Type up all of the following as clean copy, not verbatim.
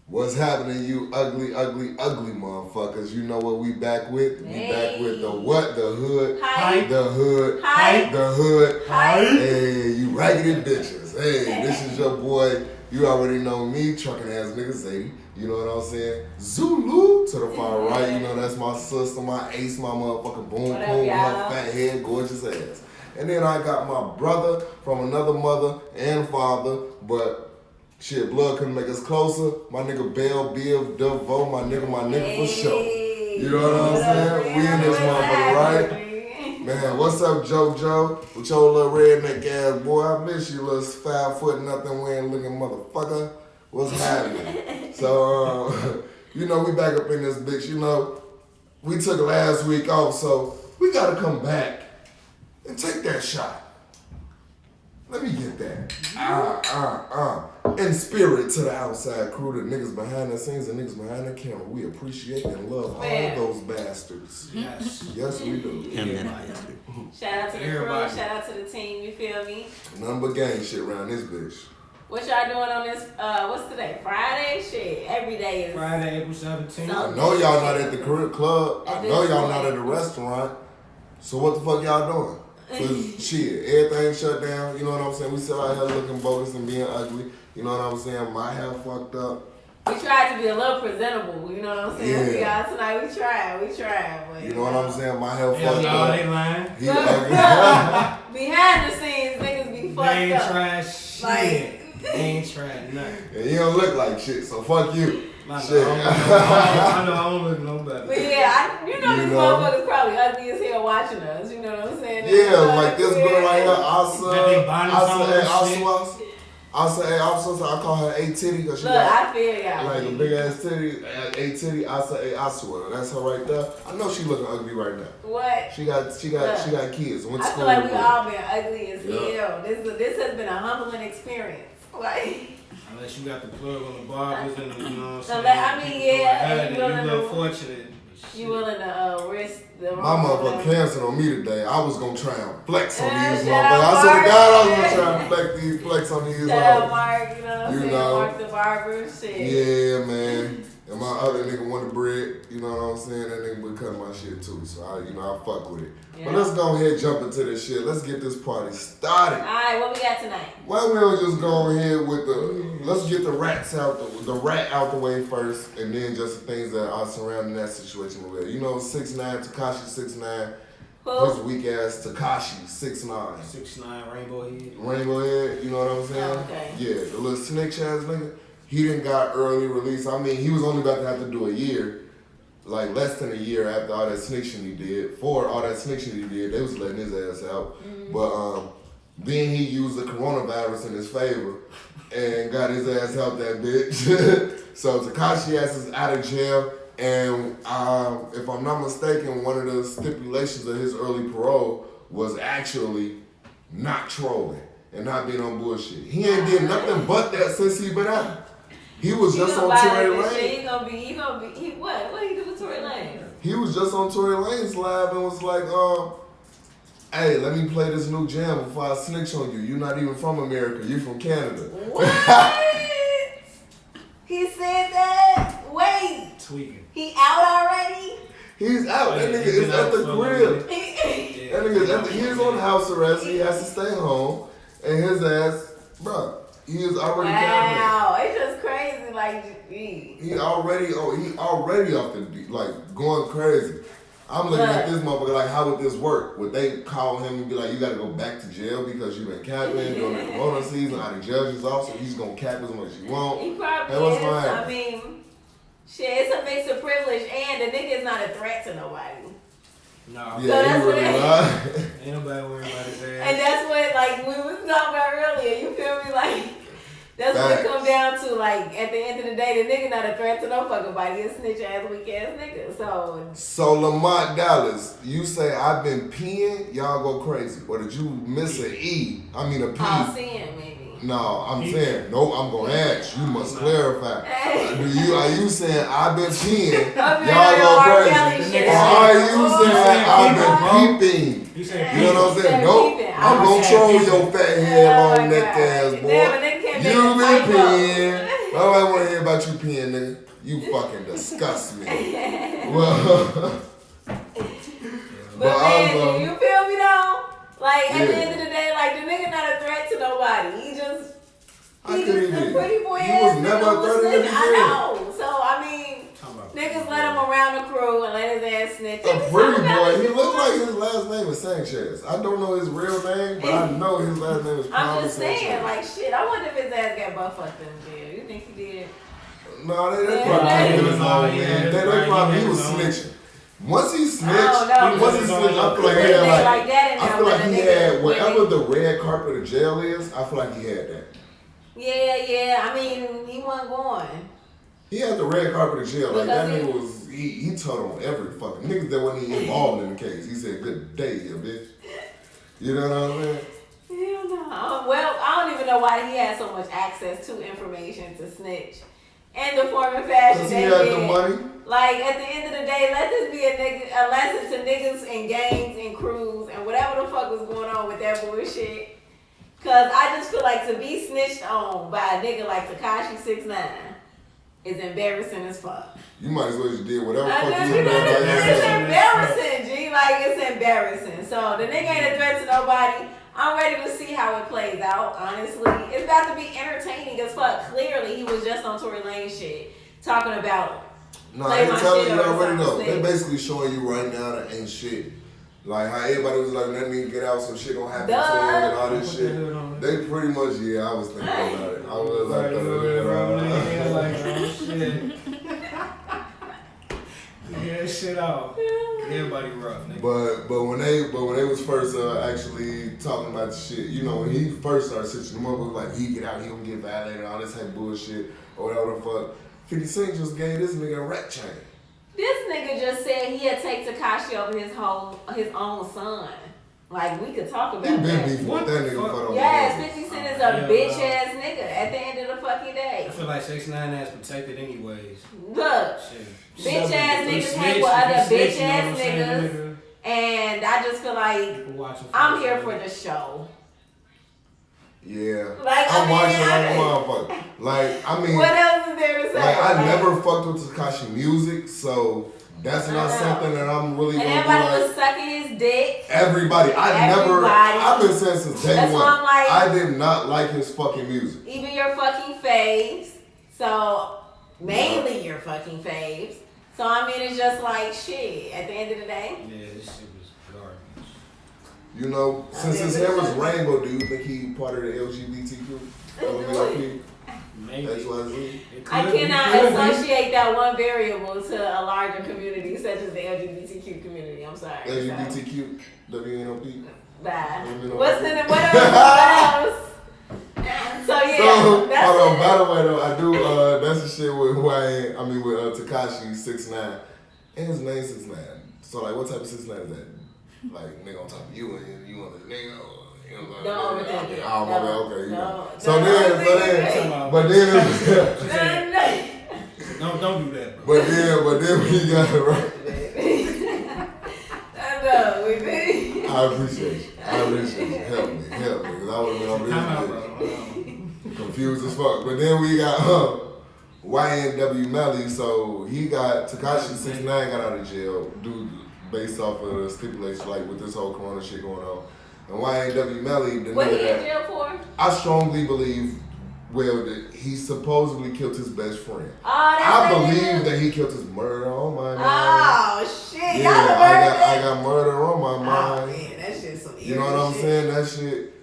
What's happening, you ugly, ugly, ugly motherfuckers? You know what we back with? We back with the what? The hood. Hype. The hood. Hype. The hood. Hype. Hey, you raggedy bitches. Hey, this is your boy. You already know me, trucking ass nigga Zadie. You know what I'm saying? Zulu to the far right. You know that's my sister, my ace, my motherfucking boom What up, boom, y'all? her fat head, gorgeous ass. And then I got my brother from another mother and father, but shit, blood couldn't make us closer. My nigga Bell, Bill, DeVoe, my nigga for sure. You know what I'm saying? We in this motherfucker, right? Man, what's up, JoJo? With your little redneck ass boy. I miss you, little 5 foot nothing wearing looking motherfucker. What's happening? So, you know, we back up in this bitch. You know, we took last week off, so we gotta come back and take that shot. Let me get that. In spirit to the outside crew, the niggas behind the scenes, the niggas behind the camera. We appreciate and love all those bastards. Yes, we do. Shout out to the crew, shout out to the team, you feel me? None but gang shit around this bitch. What y'all doing on this, what's today? Friday? Shit, every day is Friday, April 17th. I know y'all not at the club. I know y'all not at the restaurant. So what the fuck y'all doing? Cause shit, everything shut down. You know what I'm saying? We still out here looking bogus and being ugly. You know what I'm saying? My hair fucked up. We tried to be a little presentable, you know what I'm saying? Yeah. Y'all tonight, we tried. But, You know what I'm saying? My hair Hell fucked no, up. they lying. He ugly. Behind the scenes, niggas be fucked They ain't up. tried shit. Like, They ain't tried nothing. And you don't look like shit, so fuck you. Shit. I know I don't look no better. But yeah, you know these know. motherfuckers probably ugly as hell watching us, you know what I'm saying? Yeah, like this girl right here, Got they bodies on and shit. I call her A Titty because she Look, got I feel y'all. like a big ass titty, A Titty. I say I swear, that's her right there. I know she looking ugly right now. What? She got kids. Went to I school feel like we with all been ugly as Yeah. hell. This has been a humbling experience. Like, Unless you got the plug on the barbers and you know what I'm saying. I mean, yeah, and you you a willing little to- fortunate. you willing to risk the My motherfucker canceled on me today. I was gonna try and flex on these shout out motherfuckers. I swear to God, I was Mark. gonna try and flex on these Shout out hoes. Mark, you know what I'm You saying? know. Mark the barber, shit. Yeah, man. And my other nigga wanted bread. You know what I'm saying? That nigga would cut my shit too. So I fuck with it. Yeah. But let's go ahead and jump into this shit. Let's get this party started. Alright, what we got tonight? Why we don't just go ahead with let's get the rat out the way first, and then just the things that are surrounding that situation with it. You know, 6ix9ine, Tekashi 6ix9ine, Who? his weak ass Tekashi 6ix9ine. 6'9" rainbow head. Rainbow head, you know what I'm saying? Oh, okay. Yeah, the little snitch ass nigga. He didn't got early release. I mean, he was only about to have to do a year, like less than a year after all that snitching he did. For all that snitching he did, they was letting his ass out. Mm-hmm. But then he used the coronavirus in his favor and got his ass out that bitch. So Tekashi ass is out of jail. And if I'm not mistaken, one of the stipulations of his early parole was actually not trolling and not being on bullshit. He ain't did nothing but that since he been out. He was just on Tory Lanez. He gonna be, what he do with Tory Lanez? He was just on Tory Lanez live and was like, hey, let me play this new jam before I snitch on you. You're not even from America. You're from Canada. What? He said that? Wait. Tweaking. He out already? He's out. That nigga is at the crib. That nigga, he's on house arrest. He has to stay home. And his ass, bruh, he is already down there. Wow, it's just crazy. Like, gee. He already off the like going crazy. I'm looking at this motherfucker like, how would this work? Would they call him and be like, you got to go back to jail because you've been capping during the corona season? Are the judges off, so he's gonna cap as much as you want? He probably Hey, what's is. my I mean, shit, it's a mix of privilege, and the nigga is not a threat to nobody. No. Yeah, that's he really what lied. Ain't nobody worried about his ass. And that's what, like, we was talking about earlier. You feel me? Like, that's what it comes down to. Like, at the end of the day, the nigga not a threat to no fucking body. He's a snitch ass, weak ass nigga. So Lamont Dallas, you say I've been peeing, y'all go crazy, or did you miss an E? I mean a P. I'll see him maybe. No, I'm saying no. I'm gonna ask. You must clarify. Are you saying I've been peeing? Y'all go crazy. Or are you saying I've been peeping? You know what I'm saying? Nope. I'm gonna troll your fat head, long neck ass boy. You been peeing. Nobody want to hear about you peeing, nigga. You fucking disgust me. Well, but man, you feel me though? Like at the Yeah. end of the day, like the nigga not a threat to nobody. He just a pretty boy He ass was never nigga a threat in the I know. So I mean, niggas let him around the crew and let his ass snitch. A pretty boy. He looked like his last name is Sanchez. I don't know his real name, but I know his last name is I'm probably just saying, Sanchez. like shit. I wonder if his ass got butt fucked in jail. You think he did? No, they probably Yeah. took his own, man. They probably, he was snitching. Once he snitched, I feel like he had I feel like he had whatever the red carpet of jail is. I feel like he had that. Yeah. I mean, he wasn't going. He had the red carpet of jail. Like Because that nigga was he told on every fucking niggas that wasn't even involved in the case. He said, "Good day, you bitch." You know what I'm saying? Hell no. Well, I don't even know why he had so much access to information to snitch. And the form and fashion Cause he they had did. the money. Like at the end of the day, let this be a lesson to niggas and gangs and crews and whatever the fuck was going on with that bullshit. Cause I just feel like to be snitched on by a nigga like Tekashi 6ix9ine is embarrassing as fuck. You might as well just did whatever I fuck know, you you know done. what I mean? It's embarrassing, G. Like it's embarrassing. So the nigga ain't a threat to nobody. I'm ready to see how it plays out, honestly. It's about to be entertaining as fuck. Clearly, he was just on Tory Lane shit, talking about No, play they my telling shit you or already know. something. They basically showing you right now that ain't shit. Like how everybody was like, let me get out, some shit gonna happen to him and all this shit. They pretty much, I was thinking about it. I was like, shit. Yeah, shit out. Everybody rough, nigga. But when they was first actually talking about the shit, you know, when he first started switching them up, it was like he get out, he gonna get violated, all this type of bullshit, or whatever the fuck. 50 Cent just gave this nigga a rat chain. This nigga just said he'd take Tekashi over his own son. Like we could talk about He been that. beefing with that nigga for the Yes, 50 Cent is a bitch ass nigga at the end of the fucking day. I feel like 6ix9ine ass protected anyways. Look, Shit. bitch ass He niggas snitched, hang with other he snitched, bitch you know what ass I'm saying, niggas. And I just feel like People watching I'm for here it. for the show. Yeah. Like, I'm I mean, watching like a motherfucker. Like, I mean, What else is there to say? like, I never fucked with Tekashi music, so that's not something that I'm really And gonna do. everybody Like, was sucking his dick. everybody. I've been saying since day That's one, why I'm like- I did not like his fucking music. Even your fucking faves. So, mainly your fucking faves. So, I mean, it's just like, shit, at the end of the day. Yeah, this shit was garbage. You know, since his hair was rainbow, do you think he part of the LGBTQ? LMNOP? Maybe. XYZ? I cannot associate that one variable to a larger community such as the LGBTQ community. I'm sorry. LGBTQ? WNOP? Bye. LMNOP? What else? So yeah, So, that's hold on, it. by the way though, I do, that's the shit with Tekashi 6ix9ine. And his name 6ix9ine. So like, what type of 6ix9ine is that? Like, nigga on top of you and you want this nigga, or you know what I'm Don't saying? overthink it. Oh, my bad, No, okay. You no, know. no, So then, Don't do that, bro. but then we got it right. I appreciate you. Help me. Because I would have been over Time out, this bro. confused as fuck. But then we got YNW Melly, so he got Tekashi 6ix9ine got out of jail due based off of the stipulation, like with this whole corona shit going on. And YNW Melly, the What he nigga in jail for? I strongly believe, that he supposedly killed his best friend. Oh, that's I believe that he killed his murder on my mind. Oh shit! Yeah, I got murder on my Oh mind. man, that shit's some You know what I'm shit. saying?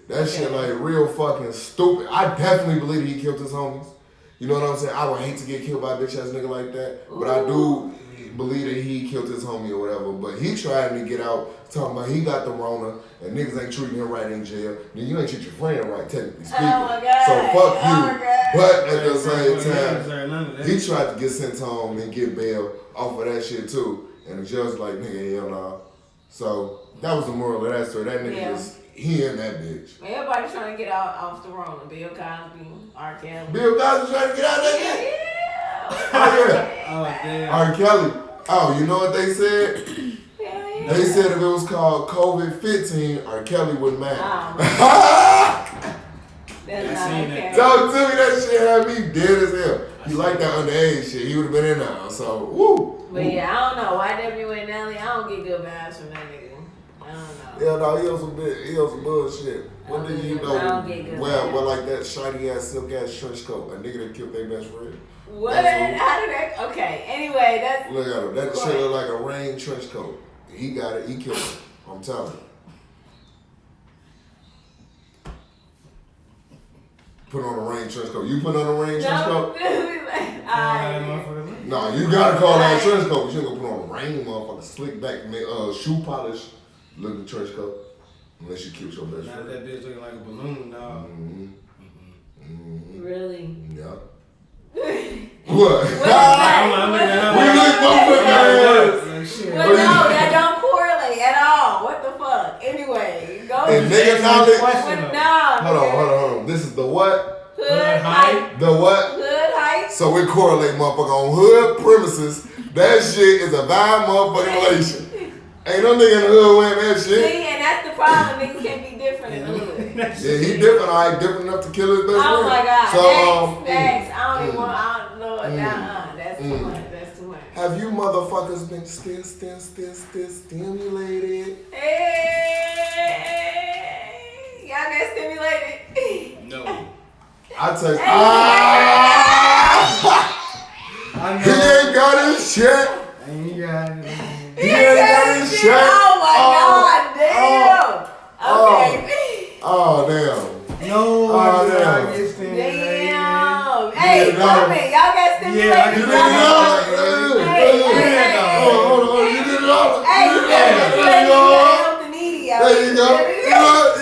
That shit like real fucking stupid. I definitely believe he killed his homies. You know what I'm saying? I would hate to get killed by a bitch ass nigga like that. But I do believe that he killed his homie or whatever. But he trying to get out talking about he got the Rona and niggas ain't treating him right in jail. Then you ain't treat your friend right, technically speaking. Oh my God. So fuck you. Oh my God. But at the same time, he tried to get sent home and get bail off of that shit too. And the judge was like, nigga, hell nah. So that was the moral of that story. That nigga he in that bitch. Everybody trying to get out off the Rona. Bill Cosby, R. Kelly. Bill Cosby trying to get out of that bitch? Yeah. Oh yeah. Oh damn. R. Kelly. Oh, you know what they said? Yeah. They said if it was called COVID-15, R. Kelly wouldn't matter. That's not seen okay. that. Don't tell me that shit had me dead as hell. He like that underage shit. He would have been in there. So, woo. But yeah, I don't know. YW and Nelly, I don't get good vibes from that nigga. I don't know. Yeah, no, he on some bullshit. What nigga you know? I don't get good Well, vibes. like that shiny ass silk ass trench coat. A nigga that killed their best friend. What? How did that? Okay. Anyway, that's. Look at him. That shit look like a rain trench coat. He got it. He killed it. I'm telling you. Put on a rain trench coat. You put on a rain trench coat? No, you gotta call that trench coat. But you ain't gonna put on a rain motherfucker slick back shoe polish looking trench coat. Unless you killed your best friend. Not that bitch looking like a balloon, dog. Really? Yeah. What? We look both at that. Well, no, that don't correlate at all. What the fuck? Anyway, go. And nigga knowledge. No. Hold on. This is the what? Hood hype. The what? Hood hype. So we correlate motherfucker on hood premises. That shit is a vibe motherfucking relation. Ain't no nigga in the hood wearing that shit. See, and that's the problem. Niggas can be different in the hood. Yeah, he different, alright, different enough to kill his best friend. Oh my god. So, Next. I don't even want. I don't know. That's too much. That's too much. Have you motherfuckers been stimulated? Hey, y'all get stimulated? No. I text. I He ain't got his shit. ain't got it. He ain't got his shit. Oh my god, damn. Okay. Oh damn. No, Oh, damn. I get stimulated. Damn. Hey, Yeah, comment. Y'all got stimulated? Yeah, I You get did it all. Hey. Hold on. You did it all. Hey, you got stimulated. You gotta help the needy out There you go. here.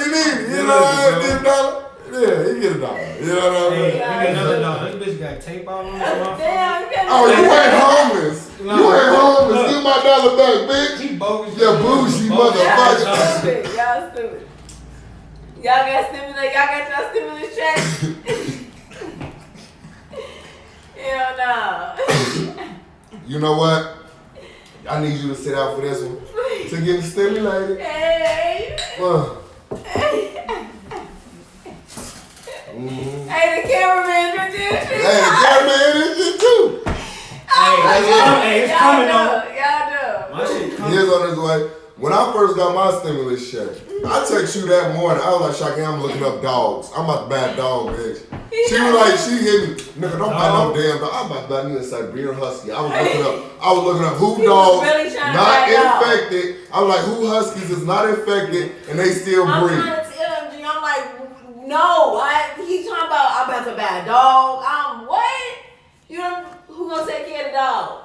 You need it. You know what? $10. Yeah, he get $1. You know what I Hey, mean? look at another dog. This bitch got tape all on his mouth. Damn. Oh, you ain't homeless. You ain't homeless. Give my $1 back, bitch. He bogus. Yeah, bougie motherfucker. Y'all stupid. Y'all stupid. Y'all got stimulate. Y'all got y'all stimulus check. Hell no. You know what? I need you to sit out for this one. To get stimulated. Hey. Hey, the cameraman did this shit. Hey, the cameraman is shit too. Hey, it's coming on. Y'all know. My shit He coming. is on his way. When I first got my stimulus check, I text you that morning. I was like, Shaki, I'm looking up dogs. I'm about to buy a dog, bitch. She was like, she hit me, nigga, don't buy no damn dog. I'm about to buy me a Siberian Husky. I was looking up who He was dogs really trying to not buy a dog. infected. I was like, who Huskies is not infected and they still I'm breed. trying to tell him, G, I'm like, no. He's talking about, I'm about to buy a dog. What? You know, who gonna take care of the dog?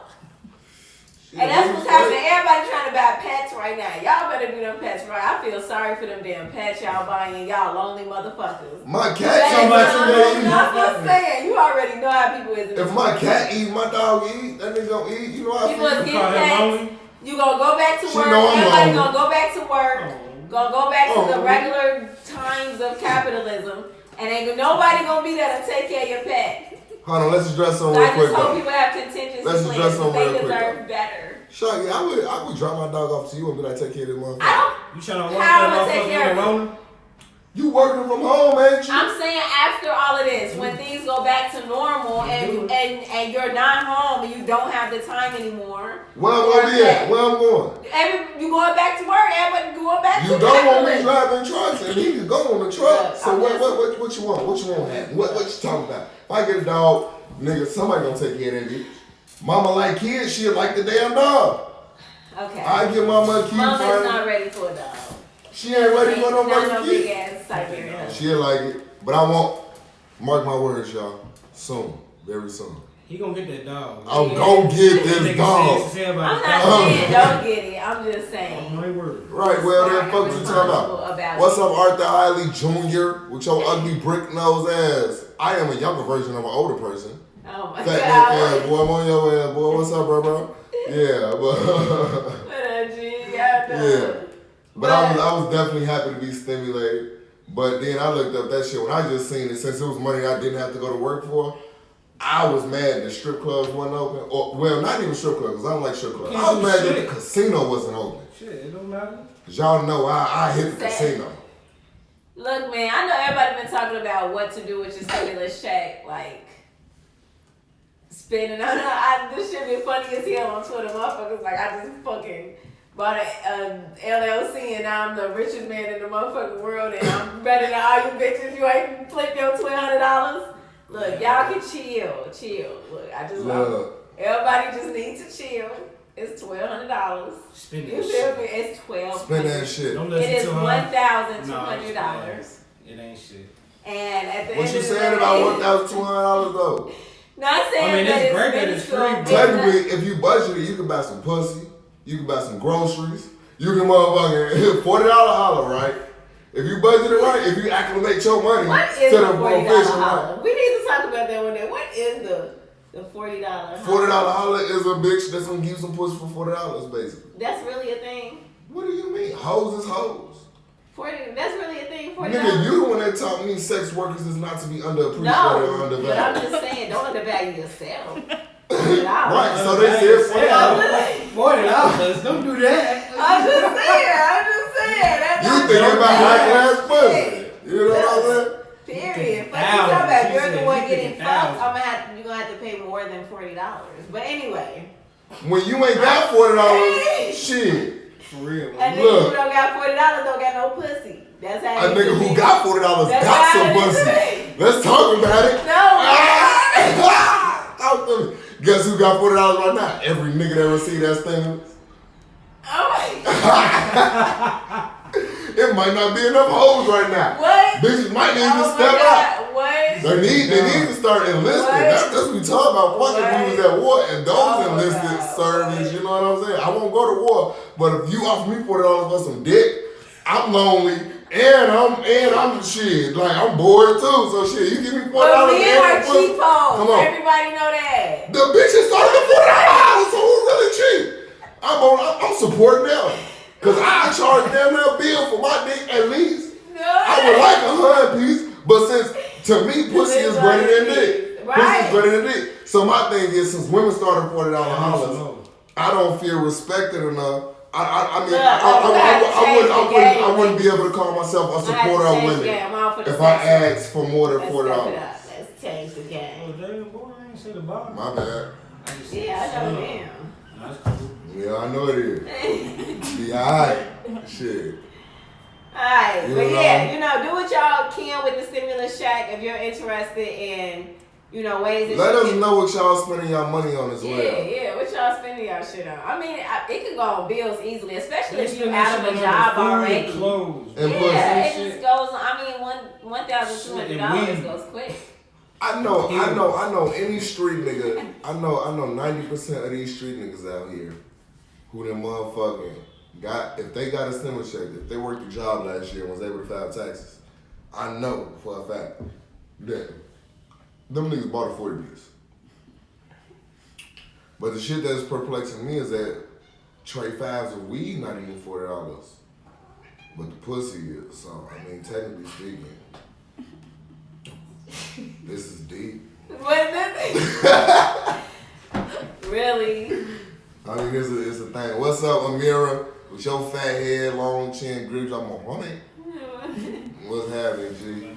And that's what's happening. Everybody trying to buy pets right now. Y'all better do them pets right. I feel sorry for them damn pets y'all buying. Y'all lonely motherfuckers. My cat That's eat. what I'm saying. You already know how people is. If my cat eat, my dog eat. That nigga gonna eat. You know how I You must feel. get call him pets. lonely? You gonna go back to She work. know I'm Everybody lonely. gonna go back to work. Gonna go back to the Oh. regular times of capitalism. And ain't nobody gonna be there to take care of your pet. Hold on, let's address So something I real quick just hope though. people have contingency Let's plans address because something they real quick, deserve better. Shaggy, I would drop my dog off to you and be like, take care of this motherfucker. I You trying to work How that I'ma take motherfucker care in of the it? Rona? You working from home, ain't you? I'm saying after all of this, when things go back to normal and you're not home and you don't have the time anymore. Where I'm gonna be at? Where I'm going? You going back to work? Everybody going back to You don't want me capitalism. driving trucks, and he can go on the truck. Look, So I'm what just- you want? What you want? What you talking about? If I get a dog, nigga, somebody gonna take care of that bitch. Mama like kids, she like the damn dog. Okay. I get my mother keep Mama's finding. not ready for a dog. She ain't ready for no Not no fucking big kid. ass Siberian. She like it, but I want. Mark my words, y'all. Soon, very soon. He gonna get that dog. I'm gonna get this Nigga dog. says his head I'm about not saying don't get it. I'm just Oh saying. my word. Right, well then, fuck what you talking Responsible about. about What's up, Arthur Hiley Jr. with your ugly brick nose ass? I am a younger version of an older person. Oh my Fat neck god. ass boy, I'm on your ass, boy. What's up, bro? Yeah, but What a G, y'all know. yeah, but I was definitely happy to be stimulated. But then I looked up that shit when I just seen it. Since it was money I didn't have to go to work for, I was mad that strip clubs wasn't open. Or, well, not even strip clubs, because I don't like strip clubs. I was mad that the casino wasn't open. Shit, it don't matter. Because y'all know I hit the Sad. casino. Look, man, I know everybody been talking about what to do with your stimulus check. Like, spending on this shit be funny as hell on Twitter. Motherfuckers like I just fucking bought a LLC and now I'm the richest man in the motherfucking world and I'm better than all you bitches. You ain't flip your $1,200. Look, y'all can chill. Look, I just everybody just needs to chill. It's $1,200. Spend You that feel shit. me? It's $1,200. Spend that shit. Don't It listen is to her. $1,200. It ain't shit. And at the What end you of the saying day, about $1,200 though? Not saying I mean, that it's great that it's minuscule. free, but- Technically, if you budget it, you can buy some pussy. You can buy some groceries. You can motherfucking $40 holler, right? If you budget it right, if you acclimate your money What to is the the $40 profession, holler? We need to talk about that one day. What is the $40 holler? $40 holler is a bitch that's gonna give you some pussy for $40, basically. That's really a thing. What do you mean? Hoes is hoes. That's really a thing. $40. Nigga, you the one that taught me sex workers is not to be underappreciated or No, undervalued. but I'm just saying, don't undervalue yourself. Right, so they said $40. Don't do that. I'm just saying. That's You not thinking about high fair. class pussy. You know what I'm saying? Period. Fuck you Thousands. talking about. If She you're said the one you getting thinking fucked, thousands. you're gonna have to pay more than $40. But anyway, When you ain't got $40, shit. For real. a Man. nigga Look. who don't got $40 don't got no pussy. That's how A it nigga is to who me. got $40 That's got how some it is to pussy. me. Let's talk about it. No. Talk to me. Guess who got $40 right now? Every nigga that received that stimulus. Oh my God. It might not be enough hoes right now. What? Bitches might need to Oh step my up. God. What? They need to start enlisting. What? That's what we talking about. Fuck if we was at war and those Oh my enlisted God. service. You know what I'm saying? I won't go to war, but if you offer me $40 for some dick, I'm lonely and I'm shit. Like I'm bored too. So shit, you give me $40 But men are and pussy. cheap Come hoes. on. Everybody know that. The bitches started at $40, so who's really cheap? I'm supporting them. Cause I charge damn near a bill for my dick at least. No. I would like $100 piece, but since to me pussy is greater than dick. Pussy Right. is greater than dick. So my thing is, since women started $40 hollers, No. I don't feel respected enough. I mean, Look, I wouldn't be able to call myself a I had to supporter of change the women game. I'm all for the if I sex. asked for more than Let's $40. step it up. Let's change the Oh, game. damn, boy, I ain't say the bottom. My bad. Yeah, I know him. That's cool. Yeah, I know it is. Be alright. Shit. Alright, You but know. yeah, do what y'all can with the stimulus check if you're interested in, ways that Let you us can. know what y'all spending y'all money on as well. Yeah, what y'all spending y'all shit on? I mean, it could go on bills easily, especially They if you're spend out that of a shit on job food and already. clothes. And Yeah, it Shit. just goes on. I mean, $1,200 Shit, goes quick. I know any street nigga, I know 90% of these street niggas out here who them motherfucking if they got a stimulus check, if they worked a job last year and was able to file taxes, I know for a fact that them niggas bought a 40 piece. But the shit that's perplexing me is that tray fives of weed not even $40. But the pussy is. So I mean, technically speaking, this is deep. What is this? Really? I mean, it's a thing. What's up, Amira? With your fat head, long chin, grip, I'm a homie. What's happening, G?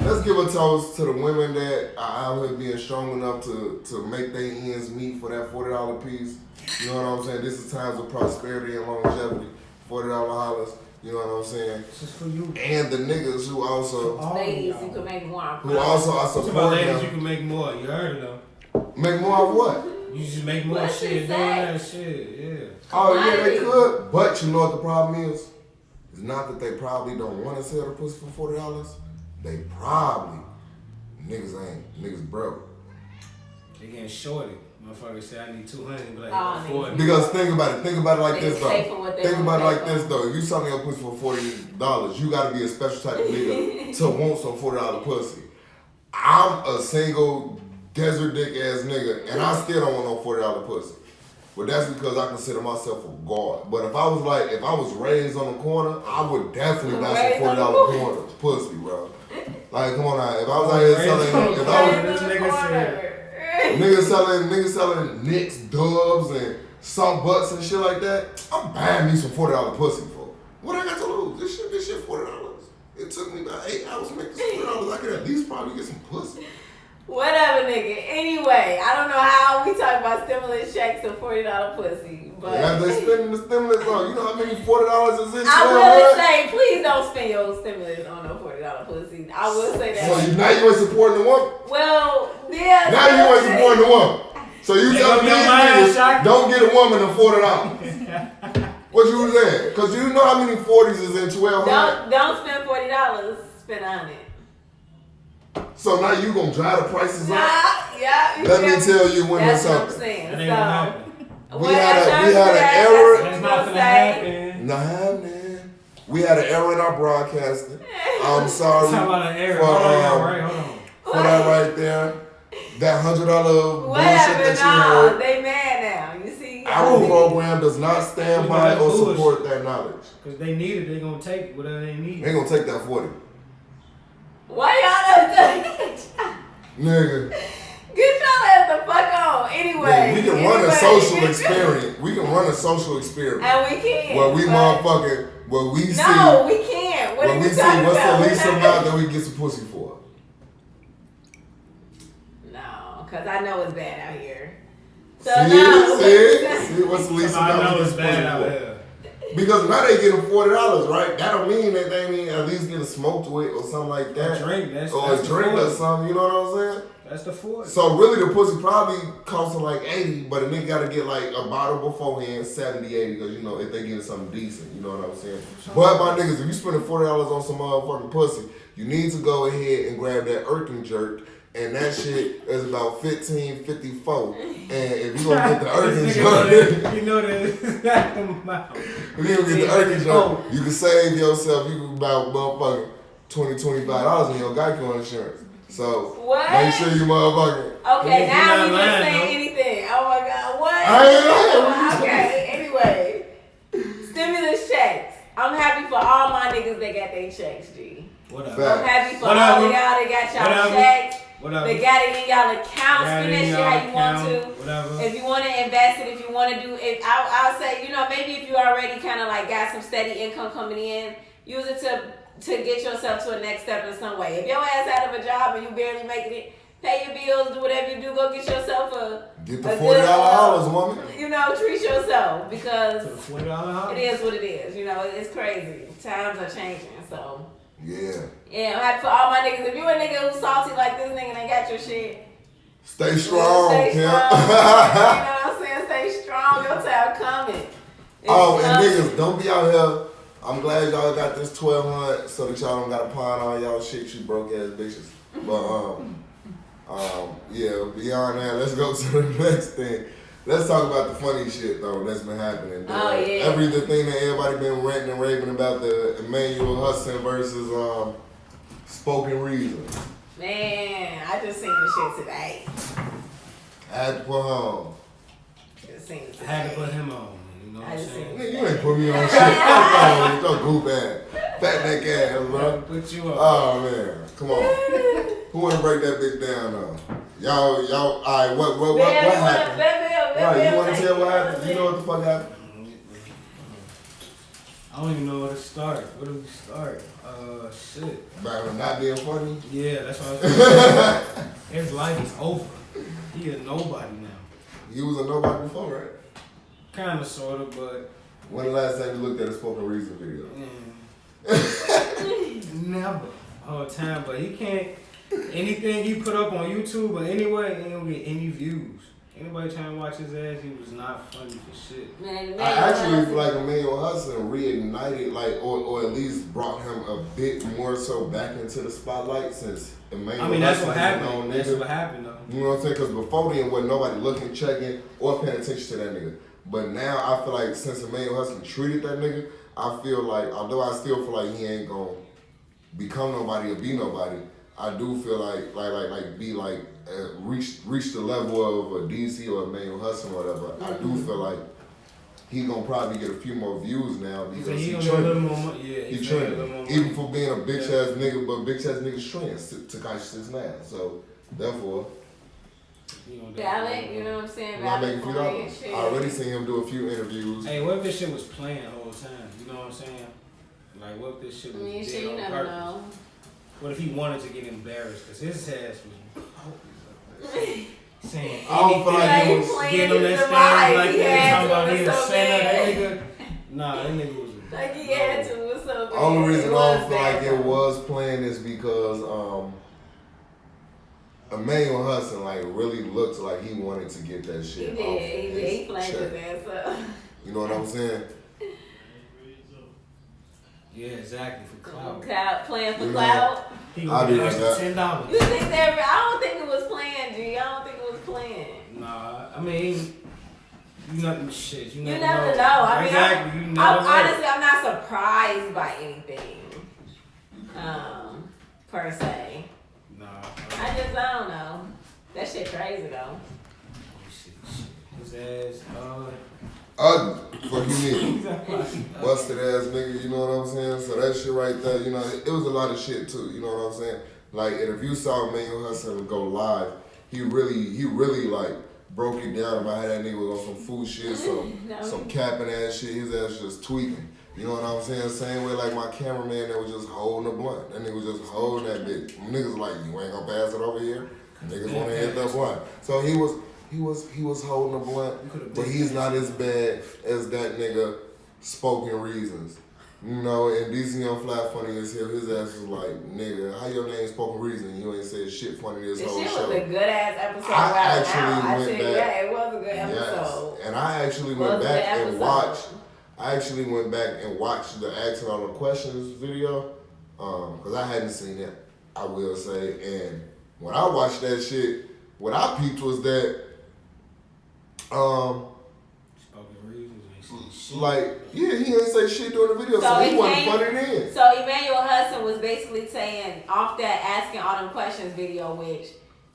Let's give a toast to the women that are out here being strong enough to make their ends meet for that $40 piece. You know what I'm saying? This is times of prosperity and longevity. $40 hollers. You know what I'm saying? This is for you. And the niggas who also Ladies, you can make more. who also are Talk about supporting ladies, you them. can make more. You heard it though. Make more of what? You just make more What shit she doing say? that shit. Yeah. Oh yeah, they could. But you know what the problem is? It's not that they probably don't want to sell the pussy for $40. They probably niggas broke. They getting shorted. Motherfucker say I need 200, but like Oh, afford it. Because think about it like They this pay for though. what they Think about it wanna like pay this for. though. If you selling your pussy for $40, you gotta be a special type of nigga to want some $40 pussy. I'm a single desert dick ass nigga and I still don't want no $40 pussy. But that's because I consider myself a god. But if I was raised on the corner, I would definitely buy some Raised on the $40 corner pussy, bro. Like, come on now. If I was out here selling, if I was This nigga said. niggas selling nicks, dubs, and some butts and shit like that, I'm buying me some $40 pussy for. What I got to lose? This shit $40. It took me about 8 hours to make this $40. I could at least probably get some pussy. Whatever, nigga. Anyway, I don't know how we talk about stimulus checks and $40 pussy, but Yeah, they spending the stimulus on. You know how many $40 is in? I will say, please don't spend your stimulus on no $40 pussy. I will say that. So now you ain't supporting the woman? Well, yeah. Now you ain't supporting the woman. So you telling these niggas don't get a woman a $40. What you saying? Because you know how many 40s is in 1200? Don't spend $40. Spend 100. So now you gonna drive the prices up? Yeah. Let me tell you when that's it's what I'm something. saying. That ain't gonna happen. We had an error. That's not gonna happen. Not happening. We had an error in our broadcasting. I'm sorry. Talk about an error. For, Hold on. for that right there. That $100 bullshit Whatever, that you heard. they mad now. You see? Our program does not stand by or bullshit. support that knowledge. Because they need it, they gonna take whatever they need. They gonna take that 40. Why y'all not doing it? Nigga. Get y'all ass the fuck on. Anyway. We can run a social experiment. We can run a social experiment. And we can. Where we motherfucking, where we see. No, we can't. What Where are we you see talking what's about? the least amount that we get some pussy for. No, because I know it's bad out here. So See, what's the least amount I know we it's get some bad out pussy for? here. Because now they getting $40, right? That don't mean that they mean at least getting smoked with or something like that. A drink, that's or a the drink or 40. something, you know what I'm saying? That's the 40. So really the pussy probably costing like 80, but a nigga gotta get like a bottle beforehand, 70, 80, because you know, if they getting something decent, you know what I'm saying? But my niggas, if you spending $40 on some motherfucking pussy, you need to go ahead and grab that Irking jerk. And that shit is about $15.54. And if you gonna get the Irking jerk, you know that amount. if you gonna get the Irking jerk, you can save yourself. You can about motherfucking $20-$25 in your Geico insurance. So what? make sure you motherfucking. Okay, Yeah, now you're you not just lying, saying though. anything. Oh my God, what? I ain't lying. Okay, anyway. Stimulus checks. I'm happy for all my niggas that got their checks, G. Whatever. I'm happy for Whatever. all of y'all that got y'all checks. Whatever. They got it in y'all accounts. Got it Spend that in shit y'all how you want account, to. whatever. If you want to invest it, if you want to do it, I'll say, you know, maybe if you already kind of like got some steady income coming in, use it to get yourself to a next step in some way. If your ass out of a job and you barely making it, pay your bills, do whatever you do, go get yourself Get the $40 woman. You know, treat yourself because $40 house. it is what it is. You know, it's crazy. Times are changing, so. Yeah. Yeah, I'm happy for all my niggas. If you a nigga who's salty like this nigga and ain't got your shit, Stay strong, stay pimp. strong. You know what I'm saying? Stay strong. Your time coming. It's Oh, and coming. niggas, don't be out here. I'm glad y'all got this 1200 so that y'all don't gotta pawn all y'all shit, you broke ass bitches. But yeah, beyond that, let's go to the next thing. Let's talk about the funny shit though that's been happening. Oh, yeah. Everything that everybody been ranting and raving about the Emmanuel Hudson versus Spoken Reason. Man, I just seen the shit today. I had to put home. Just seen it today. I had to put him on. You know what I I'm just saying? seen Nigga, you ain't put me on shit. Fuck on, don't goof ass. Fat neck ass, I bro. put you on. Oh man, come on. Who wanna break that bitch down though? Y'all, alright, what happened? Right, you wanna tell what happened? You know what the fuck happened? I don't even know where to start. Where do we start? Shit. About him not being funny? Yeah, that's what I was saying. His life is over. He a nobody now. You was a nobody before, right? Kinda, sorta, but When the last time you looked at a Spoken Reason video? never. Whole time, but he can't. Anything he put up on YouTube or anywhere, he don't get any views. Anybody trying to watch his ass, he was not funny for shit. Man, I actually feel like Emmanuel Hudson reignited, like, or at least brought him a bit more so back into the spotlight since Emmanuel. I mean, that's Hudson what was a known happened. That's nigga. what happened, though. You know what I'm saying? Because before then, wasn't nobody looking, checking, or paying attention to that nigga. But now I feel like since Emmanuel Hudson treated that nigga, I feel like, although I still feel like he ain't gonna become nobody or be nobody, I do feel like be like reach the level of a DC or Emmanuel Hudson or whatever. I do feel like he gonna probably get a few more views now because he gonna get a little more money. Yeah, he trending. Even for being a bitch ass nigga, but bitch ass niggas trend Tekashi 6ix9ine. So therefore, valid, you know what I'm saying? I'm not Valid making for $few. his shit. I already seen him do a few interviews. Hey, what if this shit was playing the whole time? You know what I'm saying? Like, what if this shit was Shit, dead you on never purpose? know. What if he wanted to get embarrassed? Because his ass was... saying I don't feel like anything, he was getting on that stage like that, talking about he a sinner, that nigga. Nah, that nigga was a like he had to. It was so bad. Only reason I don't feel like bad. it was playing is because Emmanuel Hudson like really looked like he wanted to get that shit He off. did. He played his ass up. You know what I'm saying? yeah, exactly for clout. Playing for You know, clout. He I'll gonna be get like extra that. $10. You think that? I don't think it was playing, G. I don't think it was playing. Nah, I mean, you never shit. You You never never know. know. I mean, exactly. You never know. honestly, I'm not surprised by anything. Per se. Nah. I don't know. That shit crazy though. His ass, Ugly. Fuck you mean? Busted ass nigga, you know what I'm saying? So that shit right there, you know, it was a lot of shit too, you know what I'm saying? Like, and if you saw Emmanuel Hudson go live, he really like broke it down about how that nigga was on some fool shit, some capping ass shit, his ass just tweaking. You know what I'm saying? Same way like my cameraman that was just holding a blunt. That nigga was just holding that bitch. Niggas like, you ain't gonna pass it over here? Niggas wanna hit that blunt. So he was holding a blunt, but he's not as bad as that nigga Spoken Reasons. You know, and DC Young Fly funny as hell. His ass was like, nigga, how your name Spoken Reason? You ain't said shit funny this whole show. This shit was a good ass episode. I actually went back. Yeah, it was a good episode. Yes. And I actually went back and watched. I actually went back and watched the Asking All the Questions video, because I hadn't seen it, I will say. And when I watched that shit, what I peeped was that, like, yeah, he didn't say shit during the video, so he wasn't funny then. So Emmanuel Hudson was basically saying, off that Asking All Them Questions video, which,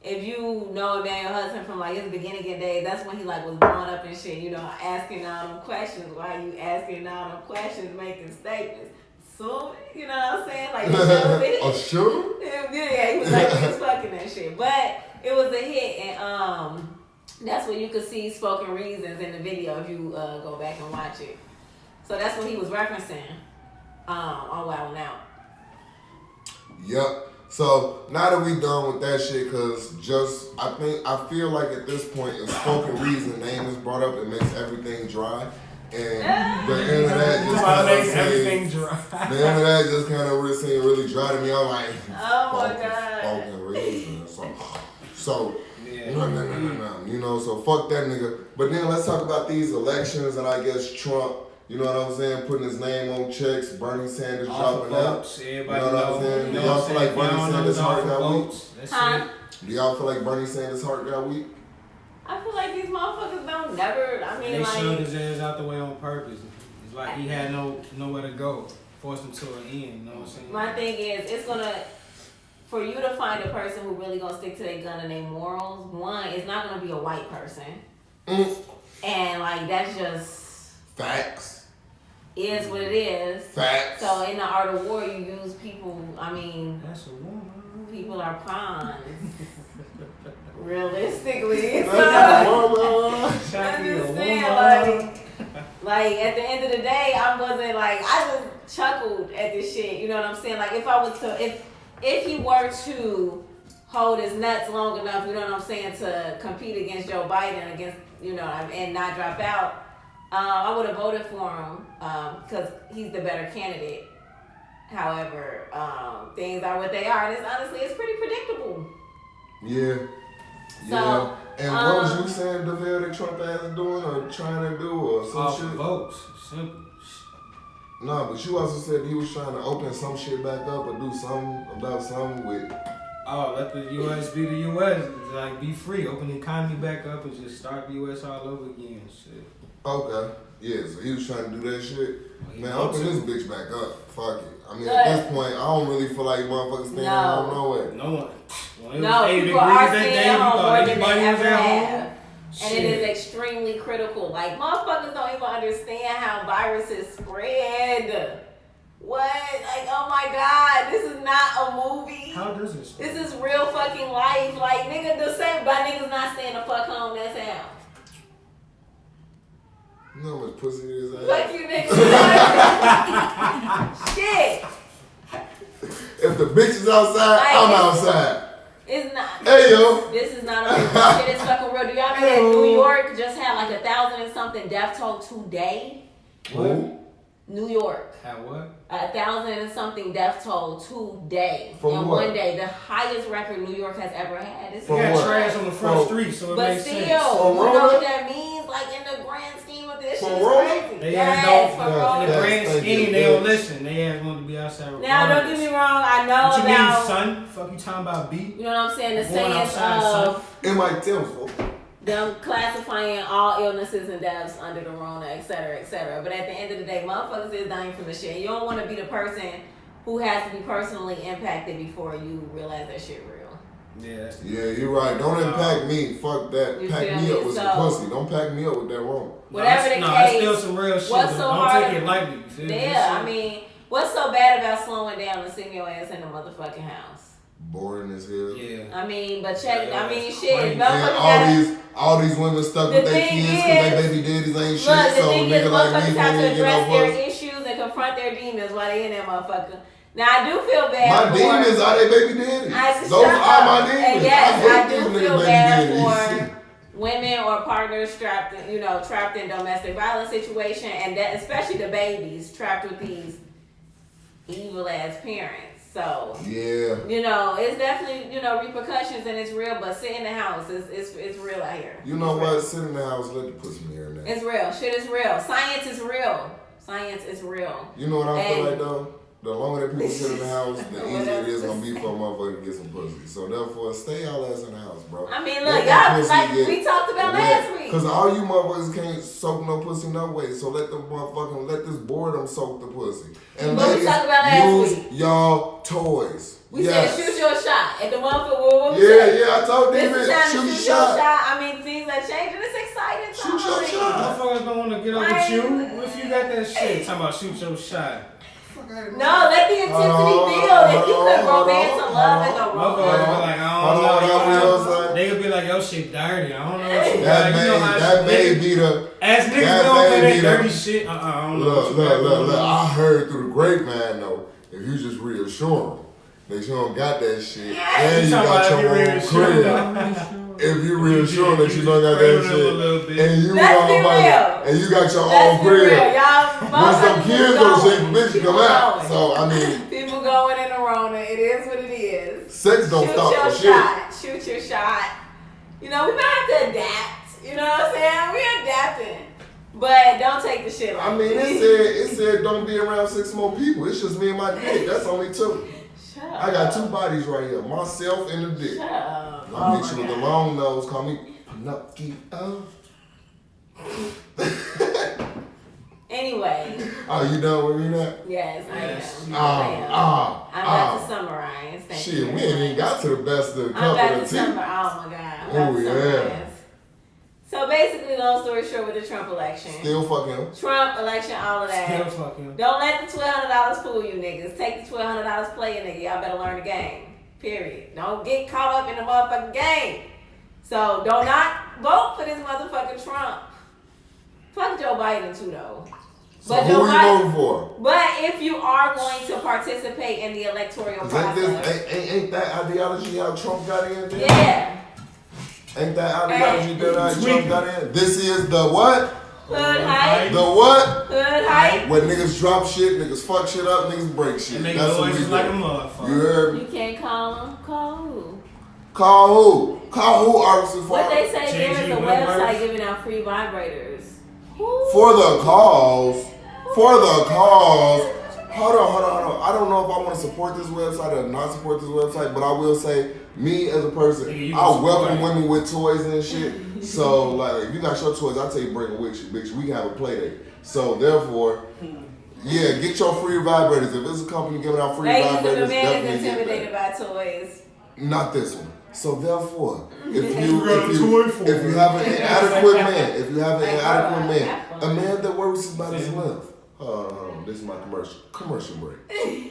if you know Emmanuel Hudson from like his beginning days, that's when he like was blowing up and shit, you know, asking all them questions. Why you asking all them questions, making statements? So, you know what I'm saying? Like, Oh, sure? Yeah, he was like, he was fucking that shit. But it was a hit, and that's when you could see Spoken Reasons in the video if you go back and watch it. So that's what he was referencing on Wild 'N Out. Yep. So now that we done with that shit, cause I feel like at this point, if Spoken Reason name is brought up, it makes everything dry, and the internet just kind of everything dry. The internet just kind of seemed really dry to me. I'm like, oh my god, Spoken Reason. So yeah. no, you know. So fuck that nigga. But then let's talk about these elections, and I guess Trump. You know what I'm saying? Putting his name on checks, Bernie Sanders dropping out. You know what I'm saying? Do y'all feel like Bernie Sanders' heart got weak? Huh? Do y'all feel like Bernie Sanders' heart got weak? I feel like these motherfuckers don't never. I mean, they like, shoved his ass out the way on purpose. It's like he had nowhere to go. Forced him to an end. You know what I'm saying? my thing is, it's gonna. For you to find a person who really gonna stick to their gun and their morals, one, it's not gonna be a white person, and like that's just facts. Is what it is. Facts. So in the art of war, you use people. I mean, That's a woman. people are pawns. Realistically, so Woman. I'm just saying, like at the end of the day, I wasn't like I just chuckled at this shit. You know what I'm saying? Like if I was to if he were to hold his nuts long enough, you know what I'm saying, to compete against Joe Biden, and not drop out. I would have voted for him because he's the better candidate. However, things are what they are, and it's pretty predictable. Yeah. So, and what was you saying, DeVille, that Trump ass doing or trying to do or some shit? Votes. Simple. No, but you also said he was trying to open some shit back up or do something about something with. Oh, let the U.S. be the U.S. Like, be free. Open the economy back up and just start the U.S. all over again. Shit. Okay. Yeah, so he was trying to do that shit. Well, Man, open this bitch back up. Fuck it. I mean, at this point, I don't really feel like motherfuckers staying home nowhere. No one. Well, No, people are staying home more than they ever have. And it is extremely critical. Like, motherfuckers don't even understand how viruses spread. What? Like, oh my God, this is not a movie. How does it spread? This is real fucking life. Like, nigga, the same by niggas not staying the fuck home, that's how. You know how much pussy is ass? Fuck you, nigga. Shit. If the bitch is outside, Like, I'm outside. It's not. Hey, yo. This is not a real shit. It's fucking real. Do y'all know that New York just had like 1,000 and something death toll today? What? New York. Had what? 1,000 and something death toll today. From in what? one day. The highest record New York has ever had. It's They got what? trash on the front street, so it but makes still, sense. you know Rona? what that means? Like in the grand scheme of this For shit, Rona? crazy. They Yes, don't. for Yeah, Rona. In the Yes, grand thank scheme, you, they don't bitch. listen. They ass want to be outside. Now, don't get me wrong. I know What you about. mean, son? Fuck you talking about beat? You know what I'm saying? The Going sayings outside, of M.I. Tim's, folks. them classifying all illnesses and deaths under the Rona, et cetera, et cetera. But at the end of the day, motherfuckers is dying from the shit. You don't want to be the person who has to be personally impacted before you realize that shit real. Yeah, that's Yeah, you're right. Don't impact me. Fuck that. You Pack feel me me? up with some So- pussy. Don't pack me up with that wrong. Whatever the no, case, it's still some real shit. what's but so don't hard- take it lightly. You feel me? Yeah, I mean, what's so bad about slowing down and sitting your ass in the motherfucking house? Boring as hell. Yeah. I mean, but check. Yeah, I mean, that's shit. crazy. Motherfuckers And gotta. all these women stuck The with their thing kids because is- their baby daddies ain't Look, shit. the So thing is, nigga like me motherfuckers have to can't get address no their pussy. issues and confront their demons while they in that motherfucker. Now, I do feel bad My for... demons are they baby daddies. I Those shut are up. my demons. And yes, I hate do these feel niggas bad baby daddies. for women or partners trapped in domestic violence situation, and that especially the babies trapped with these evil ass parents. So Yeah. it's definitely repercussions and it's real. But sit in the house, it's real out here. You know It's what? real. Sit in the house, let the pussy in there now. It's real. Shit is real. Science is real. Science is real. You know what I feel And- like though? The longer that people sit in the house, the What easier it else is to gonna be say? for a motherfucker to get some pussy. So therefore, stay y'all ass in the house, bro. I mean, Let look, that y'all pussy like get we talked about last week. Cause all you motherfuckers can't soak no pussy no way. So let this boredom soak the pussy. And What we ladies, talked about last use week? y'all toys. We Yes. said shoot your shot at the motherfucker. Yeah, I told these This is time bitches, to shoot your shoot your shot. shot. I mean, things are changing. It's exciting. Shoot your times. shot. Motherfuckers don't want to get up with you. What if you got that shit? Talking about shoot your shot. No, let the intensity Hold on, build. If you hold could on, hold romance on, and love in the Motherfuckers wrong. be like, I Hold on, don't what know. else say? They could be like, your shit dirty. I don't know what you got. That You know how may shit be the As niggas that don't may play be that the- dirty shit. I don't know. what you got going Look. on. I heard through the grapevine though, if you just reassure them that you don't got that shit and you talking got about your if you own reassure crib. If you reassure that you don't got cradle that them a little shit bit. and you Let's be real. and you got your Let's own be real. crib. Y'all, When some motherfuckers kids is don't going. shake, bitch People come out. going. So I mean, People going in the Rona. It is what it is. sex don't Shoot stop your for shit. shot. Shoot your shot. We might have to adapt. You know what I'm saying? We're adapting. But don't take the shit like I mean, it said don't be around 6 more people. It's just me and my dick. That's only 2. Shut up. I got 2 bodies right here, myself and the dick. Shut up. I'm hit you with the long nose. Call me Pinocchio. Anyway, Oh, you done with me now? yes, I Yes. am. I am. I'm about to summarize. Thank Shit, you. we ain't even got to the best of the I'm couple about to of tea. summarize. Oh my god. I'm Oh, about to yeah. summarize. So basically, long story short, with the Trump election, Still fuck him. Trump election, all of that. Still fucking. Don't let the $1,200 fool you niggas. Take the $1,200 play, nigga. Y'all better learn the game. Period. Don't get caught up in the motherfucking game. So do not vote for this motherfucking Trump. Fuck Joe Biden too, though. So But who Joe are you Biden- voting for? But if you are going to participate in the electoral Is that process, this, ain't that ideology how Trump got in there? yeah, Ain't that ideology Hey. that how Trump got in? This is the what? hood hype, The what? hood hype. When niggas drop shit, niggas fuck shit up, niggas break shit. They make That's what we noises do. like a motherfucker. You heard me? You can't call them. Call who? Call who? Call who, Artisan What they say, Jay-Z there is a Whitworth. website giving out free vibrators. Who? For the cause. For the cause. Hold on. I don't know if I want to support this website or not support this website, but I will say, me as a person, Nigga, you I can welcome support it. women with toys and shit. So, like, if you got your toys, I tell you bring it with you, bitch. We can have a play date. So, therefore, yeah, get your free vibrators. If it's a company giving out free Ladies, if vibrators, a man is definitely get intimidated that. by toys. Not this one. So therefore, if You got a toy for if you it. have an inadequate man, if you have an Like, inadequate bro, man, have a fun. man that worries about his length. Hold on, this is my commercial break.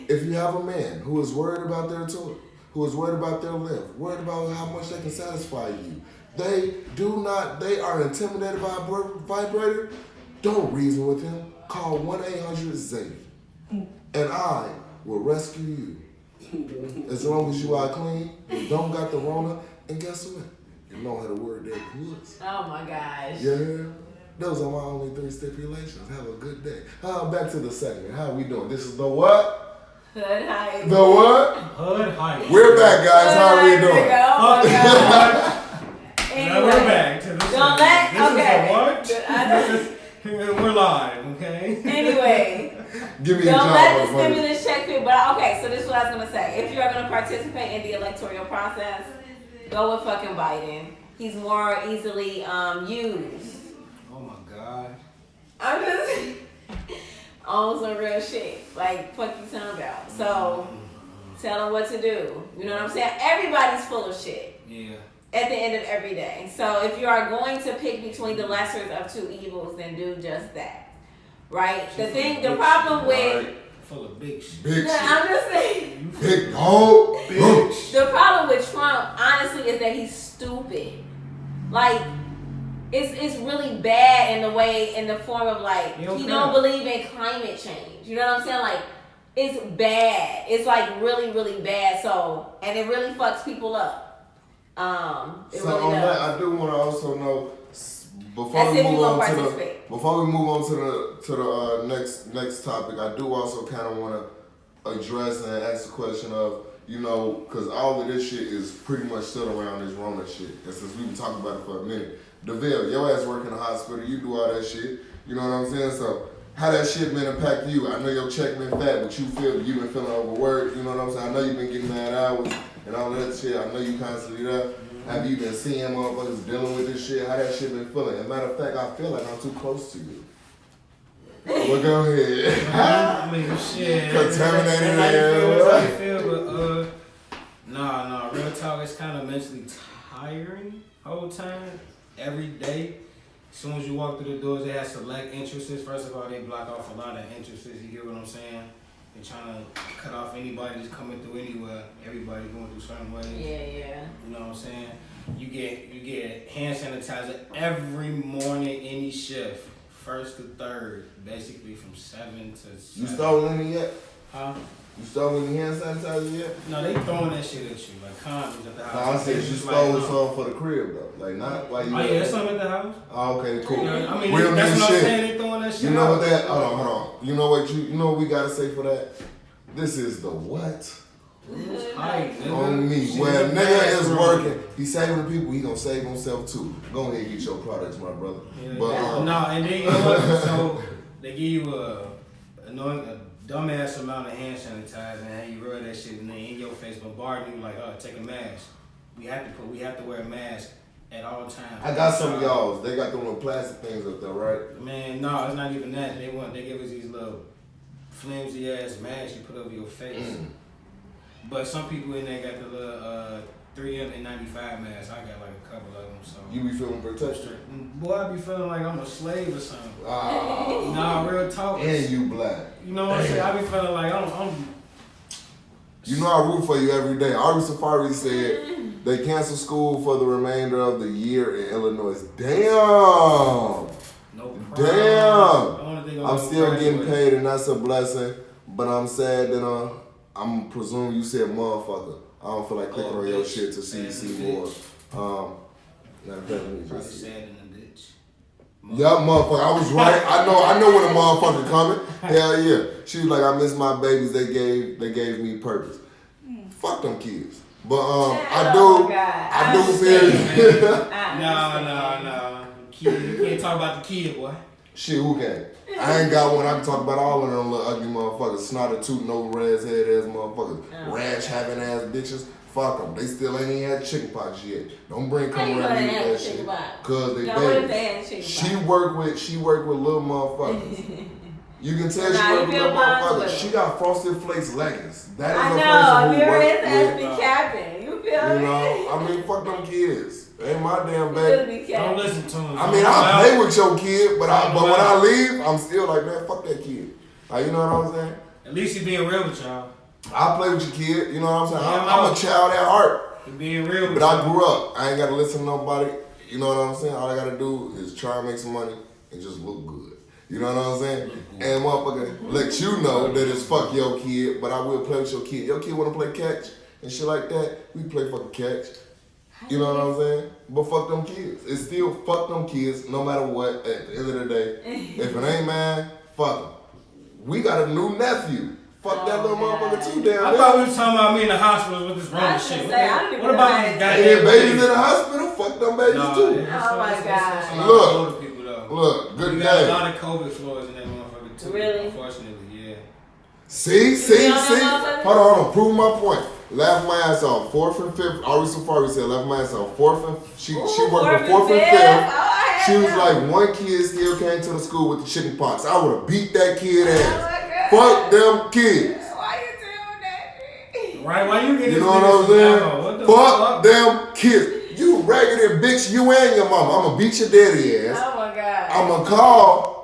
If you have a man who is worried about their toy, who is worried about their length, worried about how much they can satisfy you, they are intimidated by a vibrator, don't reason with him. Call 1-800-ZAVE and I will rescue you As long as you are clean, you don't got the Rona, and guess what? You know how to word that puss. Oh my gosh. Yeah. Those are my only 3 stipulations. Have a good day. Back to the segment. How we doing? This is the what? Hood hype. The what? Hood hype. We're back, guys. How we doing? Oh my god. Now we're back to the Don't segment. let. This Okay. is the what? We're live, okay? Anyway. Give me a Don't job. let the motherfucker. stimulus check fit. But okay, so this is what I was gonna say. If you are gonna participate in the electoral process, go with fucking Biden. He's more easily used. Oh my god. I'm just on some real shit. Like, fuck you talking about. So, tell them what to do. You know what I'm saying? Everybody's full of shit. Yeah. At the end of every day. So, if you are going to pick between the lesser of 2 evils, then do just that. Right? The problem with... Full of big shit. Big shit. I'm just saying. Big dog. Bitch. The problem with Trump, honestly, is that he's stupid. Like, it's really bad in the form of like, he don't believe in climate change. You know what I'm saying? Like, it's bad. It's like really, really bad. So, and it really fucks people up. It So really on does. that, I do want to also know before That's we if you move gonna on participate. to the next topic, I do also kind of want to address and ask the question of, you know, because all of this shit is pretty much still around this Rona shit. And since we've been talking about it for a minute, veal, your ass work in the hospital, you do all that shit. You know what I'm saying? So how that shit been impacting you? I know your check been fat, but you've been feeling overworked. You know what I'm saying? I know you've been getting mad hours and all that shit. I know you constantly there. Have you been seeing motherfuckers dealing with this shit? How that shit been feeling? As a matter of fact, I feel like I'm too close to you. Well, go ahead. I mean, shit. Contaminated That's how you feel, but nah, real talk, it's kind of mentally tiring whole time, every day. As soon as you walk through the doors, they have select entrances. First of all, they block off a lot of entrances, you get what I'm saying? They're trying to cut off anybody just coming through anywhere, everybody going through certain ways. Yeah. You know what I'm saying? You get hand sanitizer every morning, any shift. First to third, basically from 7 to 7. You stole any yet? Huh? You stole any hand sanitizer yet? No, they throwing that shit at you, like condoms at the No, house. I said you stole some for the crib though. Like not while you. Oh yeah, there's something at the house. Oh, okay, cool. Yeah, I mean, Real that's nigga what I'm shit. saying. They throwing that shit. You know out. what that? Hold on. You know what we gotta say for that? This is the what? Hype, nigga. On me. Shit Well, is nigga bad, is bro. working. He's saving the people. He gonna save himself too. Go ahead and get your products, my brother. Yeah, But no, and then you know what? So they give you a dumbass amount of hand sanitizer, and you rub that shit in your face, bombarding you like, take a mask. We have to wear a mask at all times. I got some of y'all. They got them little plastic things up there, right? Man, no, it's not even that. They give us these little flimsy ass masks you put over your face. But some people in there got the little 3M and 95 masks. I got like a couple of them. So You be feeling protected. boy, I be feeling like I'm a slave or something. Ah. Nah, real talk. And you black. You know what I'm saying? I be feeling like I'm You know I root for you every day. Ari Safari said they cancel school for the remainder of the year in Illinois. Damn. no problem. Damn. I'm still getting paid and that's a blessing. But I'm sad that I'm presuming you said motherfucker. I don't feel like clicking on your bitch. shit to see more. Matter of fact, let me Probably just see. sad in the bitch. Yeah, motherfucker. I was right. I know when a motherfucker coming. Hell yeah. She was like, I miss my babies. They gave me purpose. Fuck them kids. But I do feel. No. Kid, you can't talk about the kid, boy. Shit, who can? I ain't got one. I can talk about all of them little ugly motherfuckers. Snotted, tootin' over ass, head ass motherfuckers. Rash having ass bitches. Fuck them. They still ain't even had chickenpox yet. Don't bring come around me with that shit. Cause they baby. She work with little motherfuckers. You can tell she work with little motherfuckers. She got Frosted Flakes leggings. That is a person who works with. Capping. You feel You me? know, I mean, fuck them kids. Ain't my damn baby. Don't listen to him. I mean, I play with your kid, but when I leave, I'm still like, man, fuck that kid. Like, you know what I'm saying? At least he being real with y'all. I play with your kid, you know what I'm saying? Yeah, I'm a child at heart. He being real with But y'all. I grew up. I ain't got to listen to nobody. You know what I'm saying? All I got to do is try and make some money and just look good. You know what I'm saying? And motherfucker, let you know that it's fuck your kid, but I will play with your kid. Your kid wanna play catch and shit like that, we play fucking catch. You know what I'm saying? But fuck them kids. It's still fuck them kids no matter what at the end of the day. If it ain't mine, fuck them. We got a new nephew. Fuck that little motherfucker too down there. I thought we were talking about me in the hospital with this Roman shit. What about these guys? And babies in the hospital, fuck them babies too. Oh my God. Look, good day. We got a lot of COVID floors in that motherfucker too. Really? Unfortunately, yeah. See? Hold on, prove my point. Laugh my ass off. 4th and 5th. Ari Safari said, laugh my ass off. 4th and she worked for 4th and 5th. Oh, she was like, one kid still came to the school with the chicken pox. I would have beat that kid ass. Fuck them kids. Why you doing that shit? Right? Why you getting You know what I'm saying? Fuck them kids. You raggedy bitch, you and your mama. I'ma beat your daddy ass. Oh my God. I'ma call.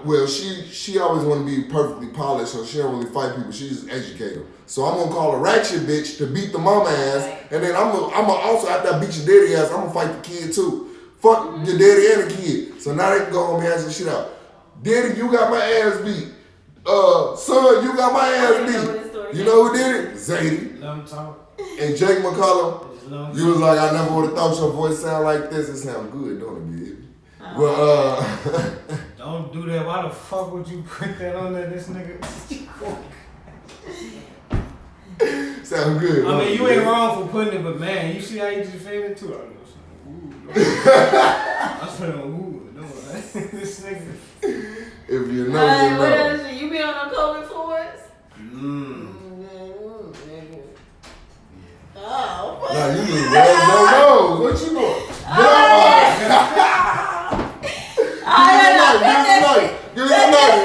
Well, she always want to be perfectly polished, so she don't really fight people. She's just educate them. So I'm gonna call a ratchet bitch to beat the mama ass, and then I'm gonna also after I beat your daddy ass, I'm gonna fight the kid too. Fuck your daddy and the kid. So now they can go home and hash this shit out. Daddy, you got my ass beat. Son, you got my ass beat. You know who did it? Zadie. And Jake McCullum. You was like, I never would have thought your voice sound like this. It sound good, don't it, baby? Well, don't do that. Why the fuck would you put that on there, this nigga? Sound good. I mean, you ain't wrong for putting it, but man, you see how you just faded into it? I said, ooh, no, this nigga. If you know, you know. What else? You be on the COVID floors? Oh. Nah, you just no. What you doing? Give me some money.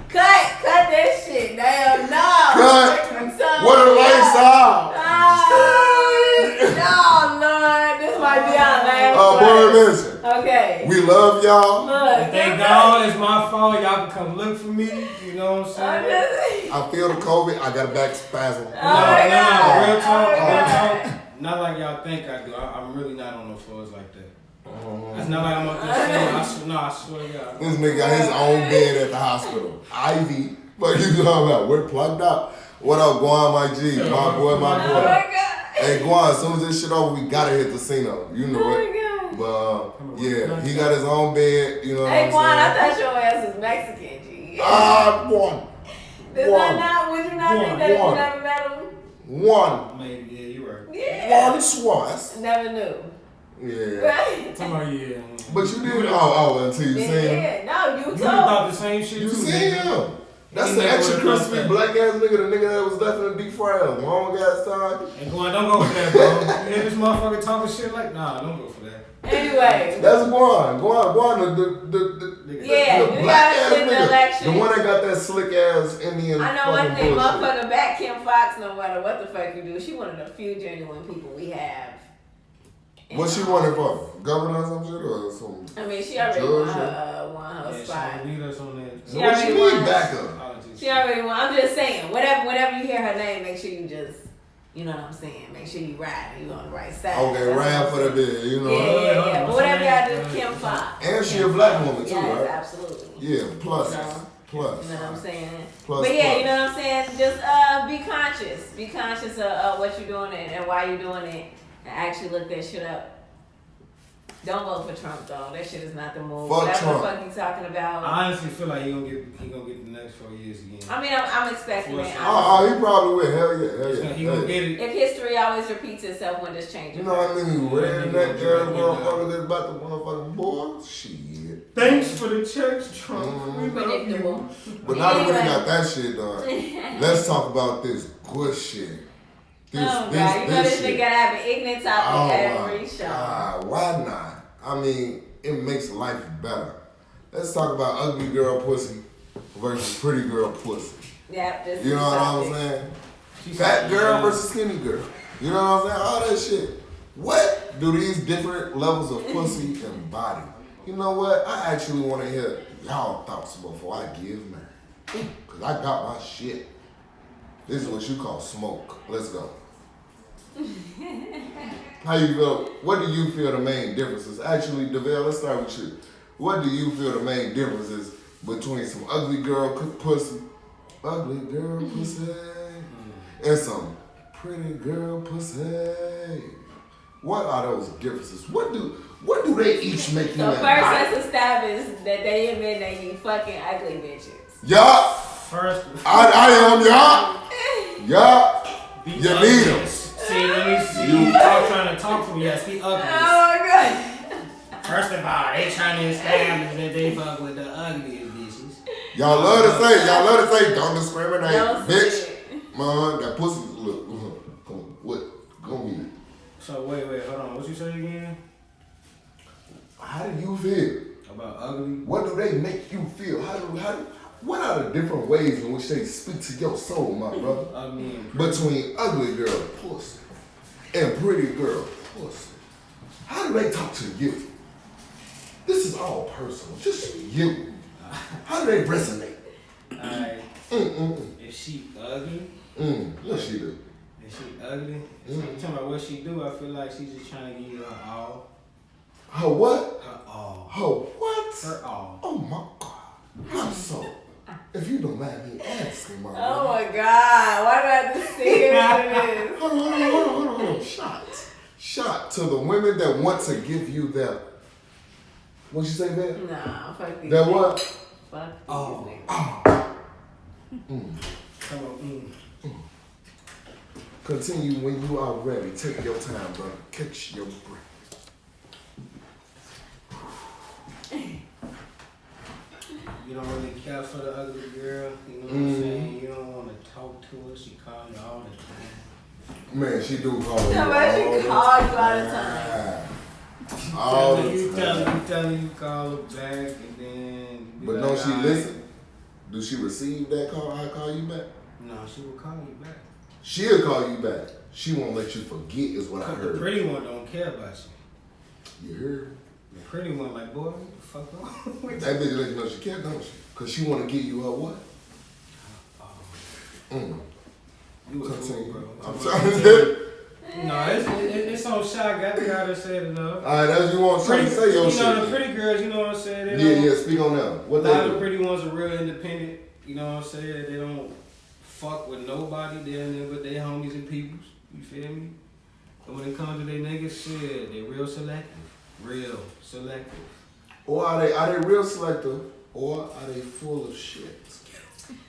Cut that shit. Damn, no. Cut. What are the lights off? No, Lord. This might be our last listen. Okay. We love y'all. Look, thank God it's my fault. Y'all can come look for me. You know what I'm saying? I feel the COVID. I got a back spasm. No, real talk. Not like y'all think I do. I'm really not on the floors like that. It's not like I'm up there. I swear to God. This nigga got his own bed at the hospital. Ivy. What you talking about? We're plugged up. What up, Guan, my G? My boy. Oh my God. Hey, Guan, as soon as this shit over, we gotta hit the casino. You know it. But, yeah, he got his own bed. You know what I'm saying? Hey, Guan, I thought your ass was Mexican, G. Guan. Would you not think that you never met him? One. Maybe, yeah, you're right. Yeah. One twice. Never knew. Yeah. Right? Yeah. But you didn't. Oh, until you seen him. Yeah, no, you told. You thought the same shit You too. seen him. That's the extra crispy black ass nigga, the nigga that was left in the deep fryer a long ass time. And Guan, don't go for that, bro. You hear this motherfucker talking shit like, nah, don't go for that. Anyway. That's Guan, the you black gotta ass sit the nigga. election. The one that got that slick ass Indian. I know one thing, bullshit. motherfucker back Kim Fox, no matter what the fuck you do. She one of the few genuine people we have. What she wanted for? Governor or some shit or something? I mean, she already won her spot. She what she need backup? She already won. I'm just saying, whenever you hear her name, make sure you just, you know what I'm saying? Make sure you ride and you on the right side. Okay, ride for the bid, you know. Yeah. But whatever y'all do, Kim Fox. And she a black woman too, yes, right? Absolutely. Yeah, plus. You know what I'm saying? Plus, but yeah, you know what I'm saying? Just be conscious. Be conscious of what you're doing and why you're doing it. And actually look that shit up. Don't vote for Trump though. That shit is not the move. Fuck Whatever Trump. the fuck you talking about. I honestly feel like he gonna get the next 4 years again. I mean, I'm expecting it. He probably will. Hell yeah. He gonna get it. If history always repeats itself, when does change? You know what I mean? Redneck girl motherfucker that's about the motherfucking boy. Shit. Thanks for the checks, Trump. We love you. But now that we got that shit done, let's talk about this good shit. You know this nigga gotta have an ignorant topic every show. Why not? I mean, it makes life better. Let's talk about ugly girl pussy versus pretty girl pussy. Yeah, this you know what I'm saying? Fat girl versus skinny girl. You know what I'm saying? All that shit. What do these different levels of pussy embody? You know what? I actually want to hear y'all thoughts before I give mine. Because I got my shit. This is what you call smoke. Let's go. How you feel? What do you feel the main differences? Actually, DeVale, let's start with you. What do you feel the main differences between some ugly girl pussy, and some pretty girl pussy? What are those differences? What do they each make you? So first, let's establish that they admit that you fucking ugly bitches. Yeah. First, I am, yeah. You need them. See, let me see. You trying to talk from yes, he ugly. Oh my god. First of all, they trying to establish that they fuck with the ugliest bitches. Y'all love to say, don't discriminate, Don't bitch. Man, that pussy, look, what? Go ahead. So wait, hold on. What you say again? How do you feel about ugly? What do they make you feel? What are the different ways in which they speak to your soul, my brother? Ugly and Between ugly girl pussy and pretty girl pussy. How do they talk to you? This is all personal, just you. How do they resonate? Alright. If she ugly, what she do? If she ugly, so you talking about what she do, I feel like she's just trying to give you her all. Her what? Her all. Her what? Her all. Oh my God. How so? If you don't mind me asking, my Oh my God. Why do I have to sit here with this? Hold on. Shot to the women that want to give you their. What you say, man? Nah, fuck these that niggas. what? Fuck these niggas. Come on. Continue when you are ready. Take your time, brother. Catch your breath. You don't really care for the ugly girl, you know what I'm saying? You don't want to talk to her, she calls you all the time. Man, she do call you. Yeah, but she calls you all the time. All the You time. tell her you call her back and then. But like, don't she "All right." listen? Do she receive that call? I call you back. No, she will call you back. She'll call you back. She won't let you forget, is what I Cause heard. the pretty one don't care about you. You heard? The pretty one like, boy, what the fuck wrong with That bitch let you know she can't, don't she? Cause she wanna give you her what? You a fool, Continue. bro. I'm trying to tell you. No, it's so shock. I think I just said enough. Alright, as you want to say your You shit. know, the pretty girls, you know what I'm saying? They Yeah, don't- speak on them. What A they lot of the do? pretty ones are real independent. You know what I'm saying? They don't fuck with nobody. They're in there with their homies and peoples. You feel me? But when it comes to their niggas, shit, they real selective. Real selective. Or are they real selective, or are they full of shit?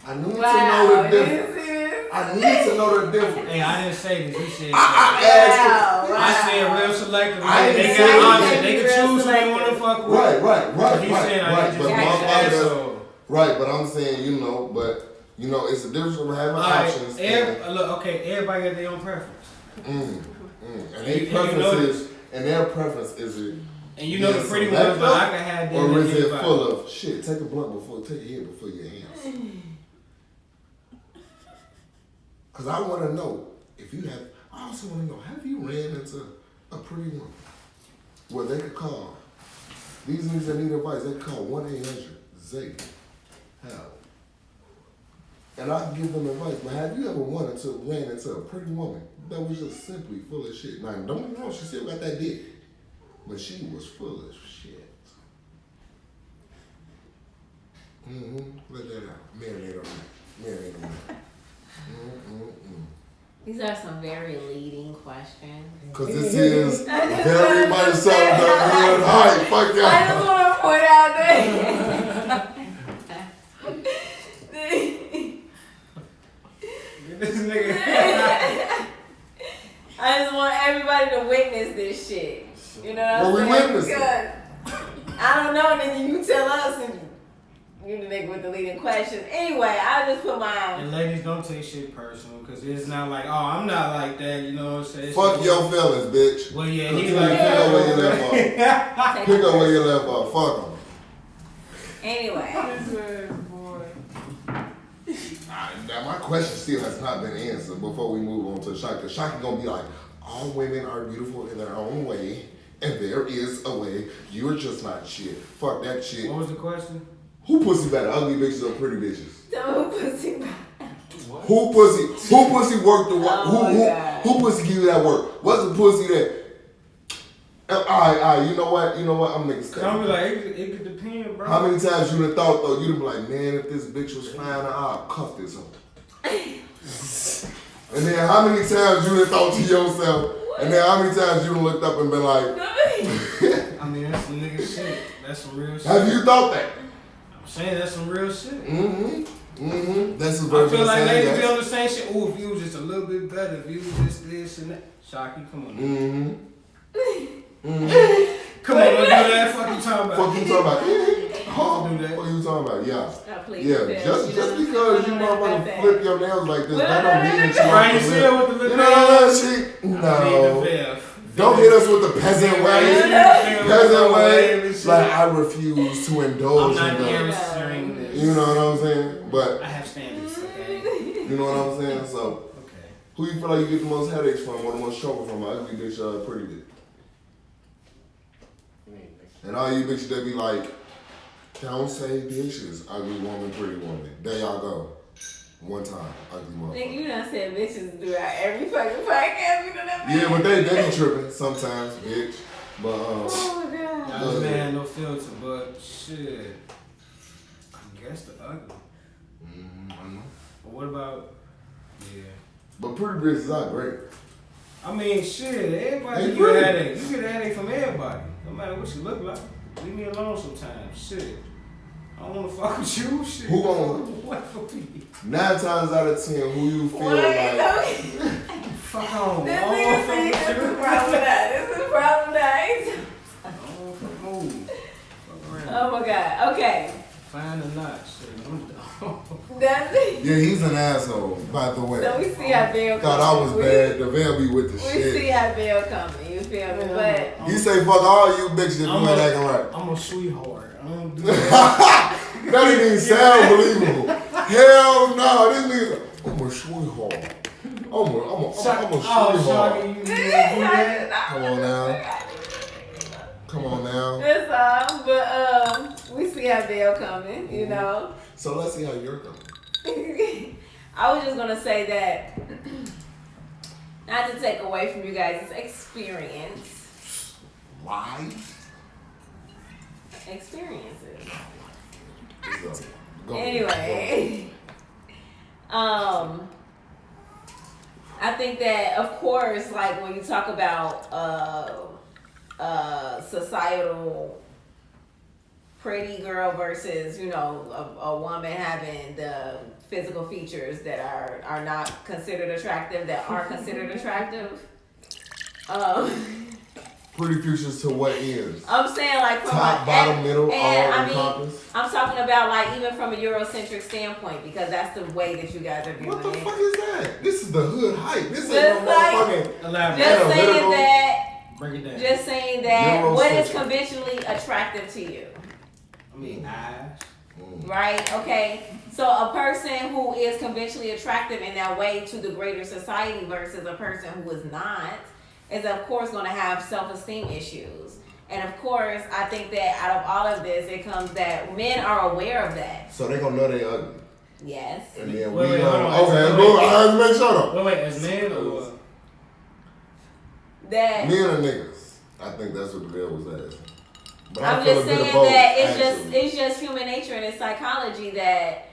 I need to know the difference. I need to know the difference. Hey, I didn't say this. You said I asked I said real selective. I They didn't got say options. They real can choose who they selective. want to fuck with. Right. He said I But just my got father, so. right, but I'm saying, it's a difference from having options. Everybody got their own preference. And their preference is it. And you know the pretty ones, but I can have them. Or is it anybody. full of shit? Take a blunt take a hit before your hands. Cause I want to know if you have. I also want to know, have you ran into a pretty woman where they could call these niggas that need advice? They could call 1-800-ZAY-HELP, and I can give them advice. But have you ever ran into a pretty woman that was just simply full of shit? Now, don't get me wrong, she still got that dick, but she was full of shit. Let that out. Marinate on that. These are some very leading questions. Cause this is very much so the hood hype. Fuck y'all. I just want to point out that. This nigga. I just want everybody to witness this shit. You know what I'm Well, we saying? witnessed it. Because I don't know, and then you tell us, and you the nigga with the leading questions. Anyway, I just put my. And ladies, don't take shit personal, cause it's not like, oh, I'm not like that. You know what I'm saying? Fuck your feelings, bitch. Well, yeah, Pick he's up like, where you left off. Pick up where you left off. Fuck them. Anyway. Now my question still has not been answered before we move on to Shaka. Cause Shaka gonna be like, all women are beautiful in their own way, and there is a way. You're just not shit. Fuck that shit. What was the question? Who pussy better, ugly bitches or pretty bitches? Who pussy? Who pussy worth the Oh Who pussy give you that work? What's the pussy that? Alright, you know what? I'm making a Come statement. be like, it could depend, bro. How many times you done thought though, you done be like, man, if this bitch was fine, I'll cuff this hoe. And then how many times you done thought to yourself, and then how many times you done looked up and been like, I mean, that's some nigga shit. That's some real shit. have you thought that? I'm saying that's some real shit. That's the I version feel of like saying ladies be that. on the same shit. Ooh, if you was just a little bit better, if you was this, and that. Shocky, come on. Come on, don't do that. Fuck you talking about. Fuck you talking about? Don't do that. What you talking about? Yeah. Oh, please, Yeah, Phil, just know because you what I'm saying? motherfucking flip your nails like this, that don't mean that you Right, want you to see live. with the You little know that shit? No. Don't hit us with the peasant way. Peasant way. Like, I refuse to I'm indulge not in here that. sharing this. You know what I'm saying? But, I have standards, okay? you know what I'm saying? So, Okay. who you feel like you get the most headaches from or the most trouble from? Ugly bitch, pretty bitch. And all you bitches that be like, don't say bitches, ugly woman, pretty woman. There y'all go. One time, ugly Nigga, motherfucker. you done said bitches throughout every fucking podcast. You know that? Yeah, but they be tripping sometimes, bitch. But Oh my god. Now, this man no filter, but shit. I guess the ugly. I know. But what about, yeah. But pretty bitches are great. I mean, shit, everybody They get a pretty. headache. You get a headache from everybody. No matter what you look like. Leave me alone sometimes. Shit. I don't want to fuck with you. Shit. Who gon' What for me? 9 times out of 10, who you feel What? like? Fuck on. This I don't nigga wanna fuck see with this you. is problem that. This is problem that. I don't want to fuck move. Fuck around. Oh my god. Okay. Fine or not. Shit. I'm done. That's it. Yeah, he's an asshole, by the way. So we see how Bill Thought I was coming. bad. The veil be with the We see shit. how Bill coming. You feel me? But He say, fuck all you bitches if you I'm ain't a- acting right. I'm a sweetheart. I don't do that. That didn't even sound believable. Hell no, this nigga. I'm a sweetheart. I'm a Oh, sweetheart. Shaggy, you do that? Come on now. Come on now. that's all. But we see how Bill coming. You know. So let's see how you're coming. I was just gonna say that, not to take away from you guys' experience. Why? Experiences. Go. Anyway, I think that of course, like when you talk about societal pretty girl versus, you know, a woman having the physical features that are not considered attractive, that are considered attractive. Pretty futures to what ends? I'm saying like from Top, bottom, middle, and all I mean, encompass. I'm talking about like even from a Eurocentric standpoint because that's the way that you guys are viewing What the it. fuck is that? This is the hood hype. This Just ain't no like- motherfucking. Elaborate. Just Analytical. saying that. Break it down. Just saying that. What is Eurocentric. conventionally attractive to you? I mean, eyes. Right? Okay. So a person who is conventionally attractive in that way to the greater society versus a person who is not is of course going to have self-esteem issues. And of course, I think that out of all of this, it comes that men are aware of that. So they gonna know they ugly. Yes. And then Wait, we wait, gonna. hold on. Okay, Wait, bro, wait. I have to make sure though. Wait, as men or? That Men or niggas? I think that's what the bill was asking. But I I'm feel just a bit saying of both, that actually. it's just human nature and it's psychology that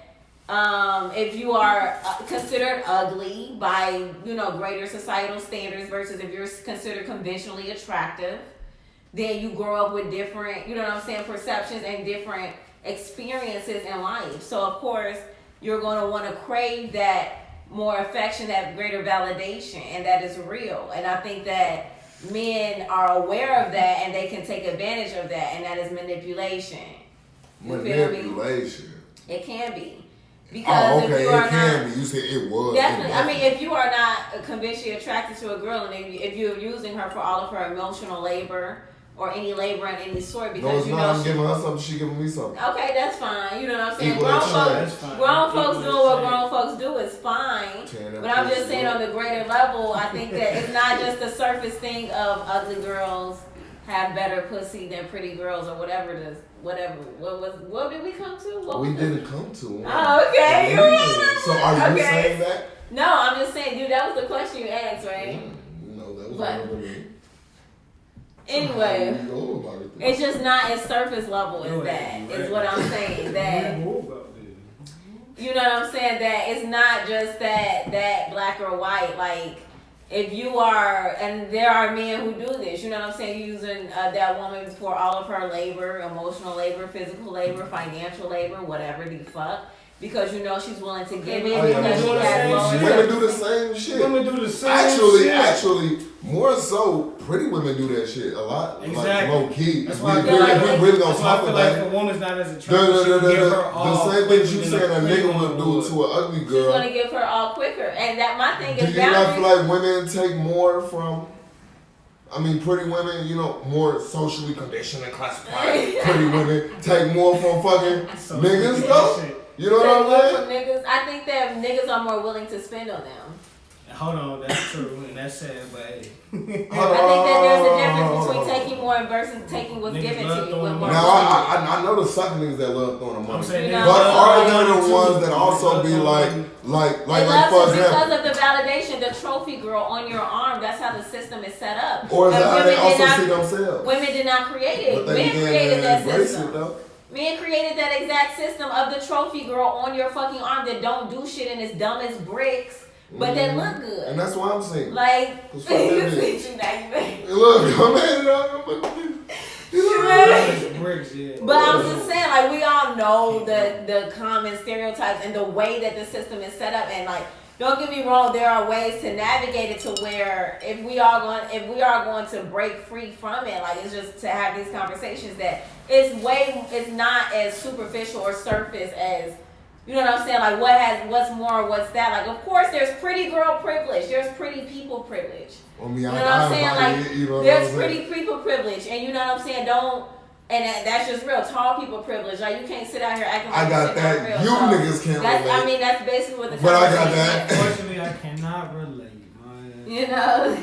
if you are considered ugly by, you know, greater societal standards versus if you're considered conventionally attractive, then you grow up with different, you know what I'm saying, perceptions and different experiences in life. So of course you're going to want to crave that more affection, that greater validation, and that is real. And I think that men are aware of that and they can take advantage of that, and that is manipulation. You feel me? Manipulation. It can be. Because Oh, okay, if you are it can not, be. You said it was. definitely. It I mean, if you are not conventionally attracted to a girl, and if you're using her for all of her emotional labor or any labor in any sort, no, because it's you not. know I'm she, giving her something. She giving me something. okay, that's fine. You know what I'm saying? Equal Grown exchange. folks, That's fine. grown folks Equal doing what exchange. grown folks do is fine. Tearing that But I'm just pussy saying up. on the greater level, I think that it's not just the surface thing of ugly girls have better pussy than pretty girls or whatever it is. Whatever. What did we come to? What We was didn't come to one. Oh, okay. So are you Okay. saying that? No, I'm just saying, dude, that was the question you asked, right? No, that was But- one of them. Anyway, So how you go about it? it's just not as surface level as that, is what I'm saying. That, you know what I'm saying? That it's not just that black or white. Like, if you are, and there are men who do this, you know what I'm saying? Using that woman for all of her labor, emotional labor, physical labor, financial labor, whatever the fuck. Because you know she's willing to give it Oh, yeah, because she women has do the lower same Women self- do the same shit. Women do the same Actually, shit. more so, pretty women do that shit a lot. Exactly. Like, low key. That's If why I we feel like really gonna That's why I talk feel about like it. if a woman's not as attractive, she would give her all. The same thing you quicker saying a than nigga woman would do to an ugly She's girl. gonna give her all quicker. And that my thing Do is you not boundaries. feel like women take more from? I mean, pretty women, you know, more socially conditioned and classified. Pretty women take more from fucking So niggas, that though. shit. You know Take what more I'm from saying? niggas. I think that niggas are more willing to spend on them. Hold on, that's true, and that's sad, but hey. I think that there's a difference between taking more versus taking what's Niggas given love to you. throwing With more money. Now, I know the suck niggas that love throwing the I'm money. saying You niggas know, But love are throwing there the money ones too. that also Niggas be love like, throwing money. for because example? of the validation, the trophy girl on your arm. That's how the system is set up. Or is And that how women they did also not- see themselves? Women did not create it. But they Men began created to that embrace system. it though. Men created that exact system of the trophy girl on your fucking arm that don't do shit and is dumb as bricks, but that look good. And that's why I'm saying. Like, That's what that is. you now you made. Look, I'm at it up. Those bricks, yeah. But I'm just saying, like, we all know the common stereotypes and the way that the system is set up, and like, don't get me wrong, there are ways to navigate it to where if we are going to break free from it, like, it's just to have these conversations that it's not as superficial or surface as, you know what I'm saying, like what's more, what's that, like, of course there's pretty girl privilege, there's pretty people privilege. I mean, You know what I'm saying? Like, you know what there's I'm saying? pretty people privilege, and you know what I'm saying? That's just real. Tall people privilege. Like, you can't sit out here acting like I got shit not that. real. You So, niggas can't that's, relate. I mean, that's basically what the But I got conversation that. is. Unfortunately, I cannot relate, man. You know?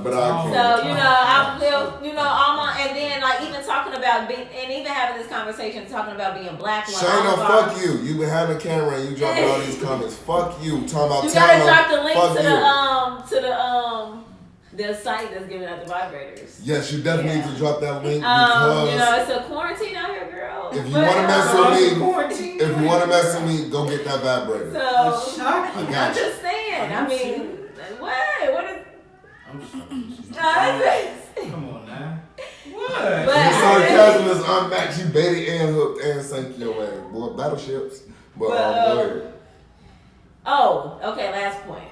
But I can. So, you know, I feel, you know, all my, and then, like, even talking about being, and even having this conversation, talking about being black. when all Shayna, of our- fuck you. You been having a camera and you dropping all these comments. Fuck you. Talking about You gotta Taylor. drop the link Fuck to the site that's giving out the vibrators. Yes, you definitely need to drop that link You because know, it's a quarantine out here, girl. if you But, want to mess with me, Quarantine. if you want to mess with me, go get that vibrator. So, Shocking. got I'm you. just saying. I mean, what is? I'm just Come Come on now. What? But- Your sarcasm is unmatched. You baited and hooked and sank your ass. Boy, battleships. But go ahead. Oh, okay. Last point.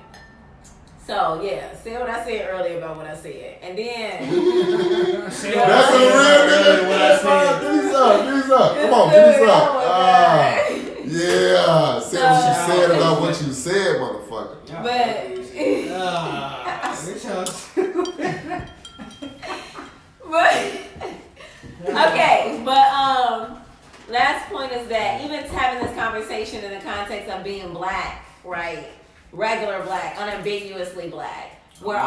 So yeah, see what I said earlier about what I said, and then Say Yeah. That's a real nigga. What I said. Give me some. Give me some. Come on, give me some. Yeah. Say what you said about what you said, motherfucker. but last point is that even having this conversation in the context of being black, right? Regular black, unambiguously black, where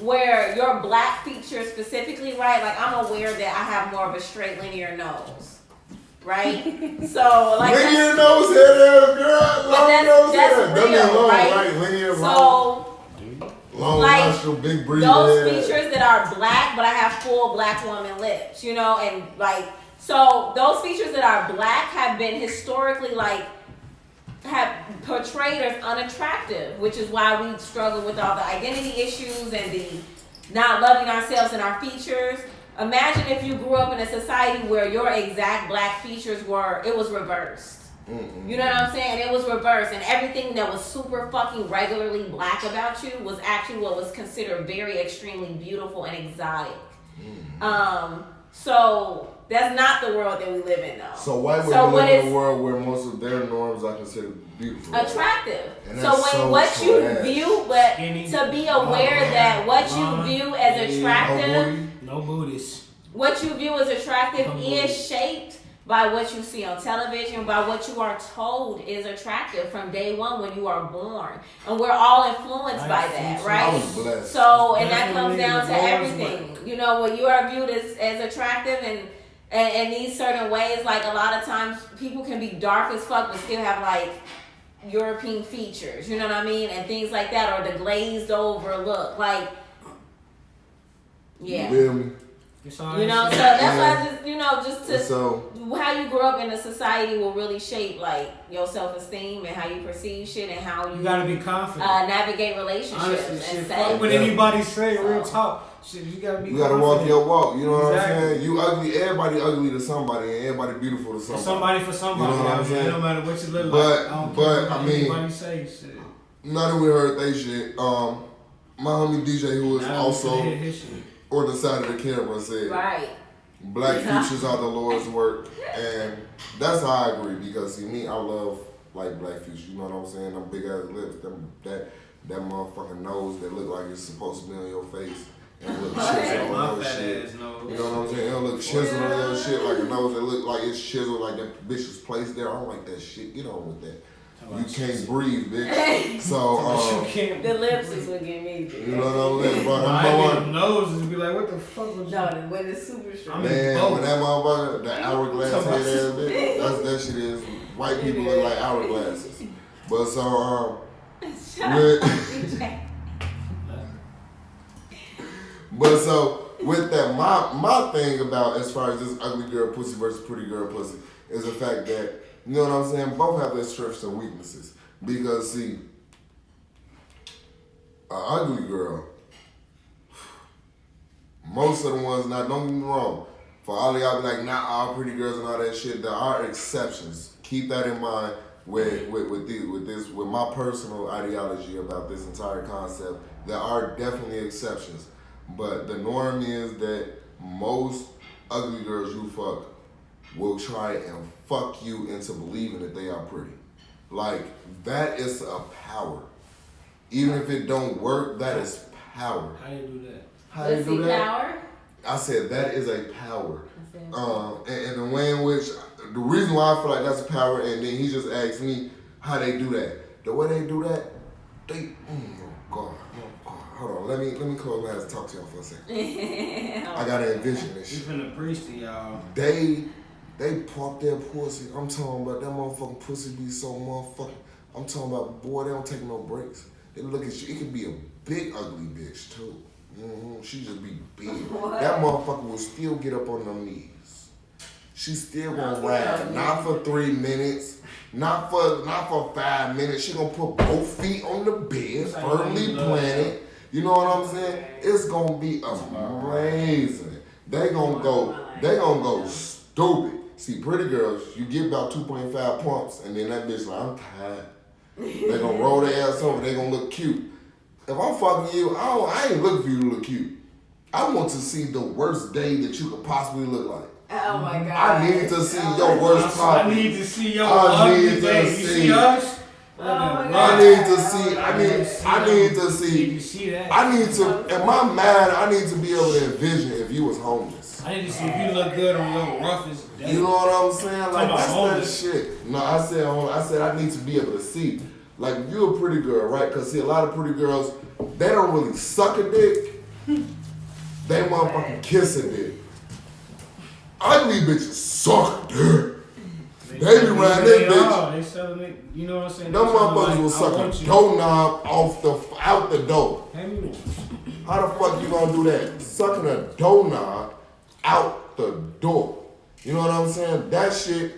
where your black features specifically, right? Like, I'm aware that I have more of a straight linear nose, right? So like Linear nose head ass girl. Long that's- nose that's head. That mean real, long, right? right? Linear long. So Long like, nostril, big breathe. those head. features that are black, but I have full black woman lips, you know, and like, so those features that are black have been historically have portrayed as unattractive, which is why we struggle with all the identity issues and the not loving ourselves and our features. Imagine if you grew up in a society where your exact black features it was reversed. You know what I'm saying? It was reversed, and everything that was super fucking regularly black about you was actually what was considered very extremely beautiful and exotic. So that's not the world that we live in, though. So white So women what live in is- a world where most of their norms are considered beautiful. Attractive. And So that's when so what you trash. view, but Skinny, to be aware that what you view as No attractive, booty. No booties. what you view as attractive No is booty. shaped by what you see on television, by what you are told is attractive from day one when you are born. And we're all influenced by that, I right? was blessed. So, and that comes Definitely down to the Lord's everything. You know, when you are viewed as attractive and these certain ways, like a lot of times people can be dark as fuck but still have like European features, you know what I mean, and things like that, or the glazed over look, like, yeah. You feel me? You know, so that's why I just, you know, just to So, how you grow up in a society will really shape like your self-esteem and how you perceive shit and how you gotta be confident. Navigate relationships. Honestly, and shit, say, fuck what anybody say, real talk. Shit, you gotta be. you gotta walk your walk. You know what Exactly. I'm saying? You ugly. Everybody ugly to somebody, and everybody beautiful to somebody. Somebody for somebody. You know what I'm saying? No matter what you look But- like. I don't but, care what I mean, anybody say. Shit. Now that we heard they shit, my homie DJ, who is Now also we can hear his shit. on the side of the camera, said, right. Black futures are the Lord's work, and that's how I agree. Because see, me, I love like black futures. You know what I'm saying? Them big ass lips, that motherfucking nose that look like it's supposed to be on your face, and look chiseled on your shit. You know what I'm saying? It look chiseled on your shit like a nose that look like it's chiseled, like that bitch is placed there. I don't like that shit. Get on with that. You can't breathe, bitch. So, The lips is what get me. you know what I'm saying, bro? My nose is be like, what the fuck was No, that? when it's super strong. Man, when that motherfucker, the hourglass head ass bitch, that shit is, white people look like hourglasses. But so, but so, with that, my thing about as far as this ugly girl pussy versus pretty girl pussy is the fact that, you know what I'm saying, both have their strengths and weaknesses. Because see, an ugly girl, most of the ones, don't get me wrong, for all of y'all be like, not all pretty girls and all that shit, there are exceptions. Keep that in mind with my personal ideology about this entire concept. There are definitely exceptions. But the norm is that most ugly girls you fuck will try and fuck you into believing that they are pretty. Like, that is a power. Even if it don't work, that is power. How you do that? How you do that? Power? I said that is a power. And the way in which, the reason why I feel like that's a power, and then he just asked me how they do that. The way they do that, oh God, hold on, let me close my eyes and talk to y'all for a second. I gotta envision this shit. You finna preach to y'all. They pop their pussy. I'm talking about that motherfucking pussy be so motherfucking. I'm talking about, boy, they don't take no breaks. They look at you. It could be a big ugly bitch too. She just be big. What? That motherfucker will still get up on them knees. She still gonna ride. Not for 3 minutes. Not for 5 minutes. She gonna put both feet on the bed, firmly planted. You know what I'm saying? It's gonna be amazing. They gonna go stupid. See, pretty girls, you get about 2.5 pumps, and then that bitch like, I'm tired. They gonna roll their ass over. They gonna look cute. If I'm fucking you, I ain't looking for you to look cute. I want to see the worst day that you could possibly look like. Oh my God. I need to see your worst copy. I need to see your ugly day. You see us? I need to see. You see that? I need to. In my mind, I need to be able to envision if you was homeless. I need to see if you look good on your roughest day. You know what I'm saying? Like, that's that homeless. shit. No, I said I need to be able to see. Like, if you're a pretty girl, right? Because see, a lot of pretty girls, they don't really suck a dick. They motherfucking kiss a dick. Ugly bitches suck dick. They be riding that bitch. They selling it. You know what I'm saying? Them motherfuckers will suck a doorknob out the door. How the fuck you gonna do that? Sucking a doorknob out the door. You know what I'm saying? That shit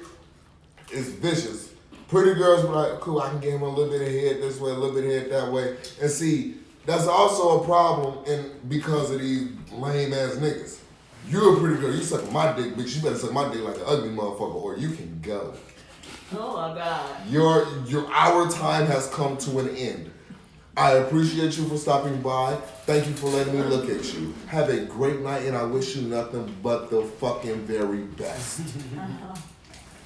is vicious. Pretty girls be like, cool, I can give him a little bit of head this way, a little bit of head that way. And see, that's also a problem because of these lame ass niggas. You're a pretty girl, you suck my dick, bitch. You better suck my dick like an ugly motherfucker or you can go. Oh my God. Our time has come to an end. I appreciate you for stopping by. Thank you for letting me look at you. Have a great night, and I wish you nothing but the fucking very best.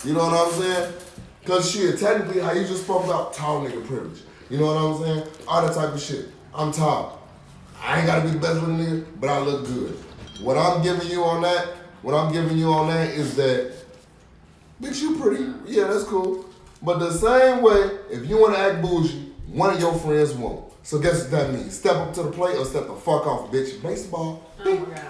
You know what I'm saying? Because shit, technically, how you just spoke about tall nigga privilege. You know what I'm saying? All that type of shit. I'm tall. I ain't gotta be the best looking nigga, but I look good. What I'm giving you on that is that, bitch, you pretty. Yeah, that's cool. But the same way, if you wanna act bougie, one of your friends won't. So guess what that means? Step up to the plate or step the fuck off, bitch. Baseball. Oh my God.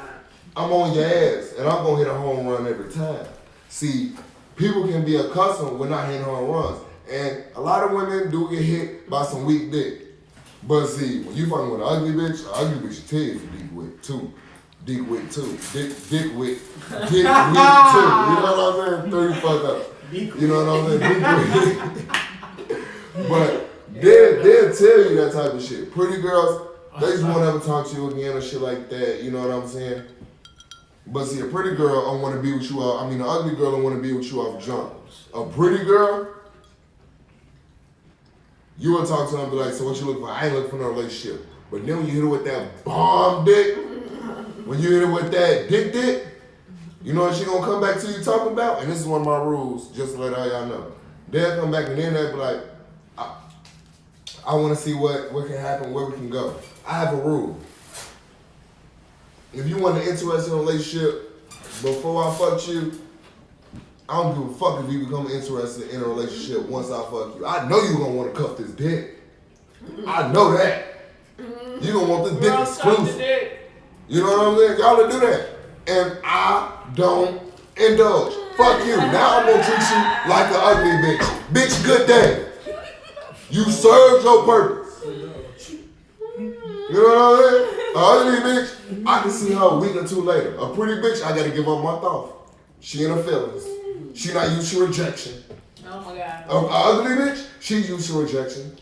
I'm on your ass, and I'm gonna hit a home run every time. See, people can be accustomed with not hitting home runs. And a lot of women do get hit by some weak dick. But see, when you fucking with an ugly bitch you tell you for deep wit too. Dick wit too. Dick wit. Dick wit too. You know what I'm saying? 30 fuck up. You know what I'm saying? Dick wit. But they'll tell you that type of shit. Pretty girls, they just won't ever talk to you again or shit like that. You know what I'm saying? But see, a pretty girl don't want to be with you off. I mean, an ugly girl don't want to be with you off jump. A pretty girl, you want to talk to her and be like, so what you look for? I ain't looking for no relationship. But then when you hit her with that bomb dick, when you hit her with that dick, you know what she gonna come back to you talking about? And this is one of my rules, just to let all y'all know. They'll come back and then they'll be like, I want to see what can happen, where we can go. I have a rule. If you want an interesting relationship before I fuck you, I don't give a fuck if you become interested in a relationship once I fuck you. I know you're gonna want to cuff this dick. I know that. You're gonna want this dick exclusive. You know what I'm saying? Y'all will do that. And I don't indulge. Fuck you. Now I'm gonna treat you like an ugly bitch. Bitch, good day. You served your purpose. You know what I'm saying? An ugly bitch, I can see her a week or two later. A pretty bitch, I gotta give her a month off. She in her feelings. She not used to rejection. Oh my God. An ugly bitch, she used to rejection.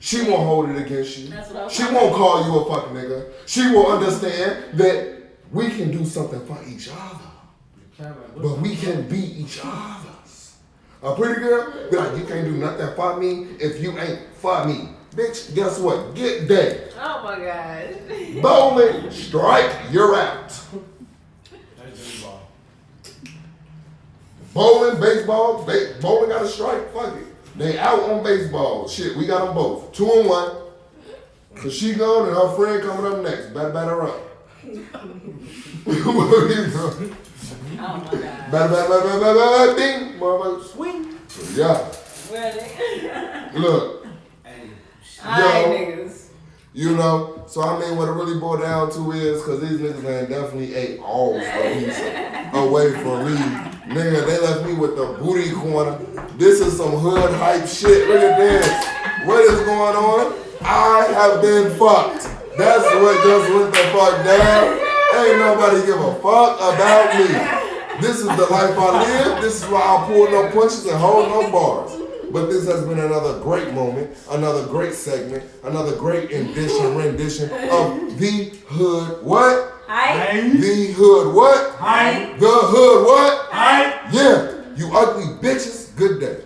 She won't hold it against you. She saying. won't call you a fucking nigga. She will understand that we can do something for each other. But we can be each other's. A pretty girl, be like, you can't do nothing for me if you ain't for me. Bitch, guess what? Get dead. Oh my God. Bowling, strike, you're out. Bowling, baseball, bowling got a strike, fuck it. They out on baseball. Shit, we got them both. 2-1. So she gone and her friend coming up next. Batter her up. What are you doing? Oh my God. Batter, ding. Motherfucker, swing. Yeah. Ready? Look. Alright, niggas. You know, so I mean, what it really boiled down to is, because these niggas ain't definitely ate all away from me. Nigga, they left me with the booty corner. This is some hood hype shit. Look at this. What is going on? I have been fucked. That's what just went the fuck down. Ain't nobody give a fuck about me. This is the life I live. This is why I pull no punches and hold no bars. But this has been another great moment, another great segment, another great rendition of The Hood what? Hype. The Hood what? Hype. The Hood what? Hype. Yeah, you ugly bitches, good day.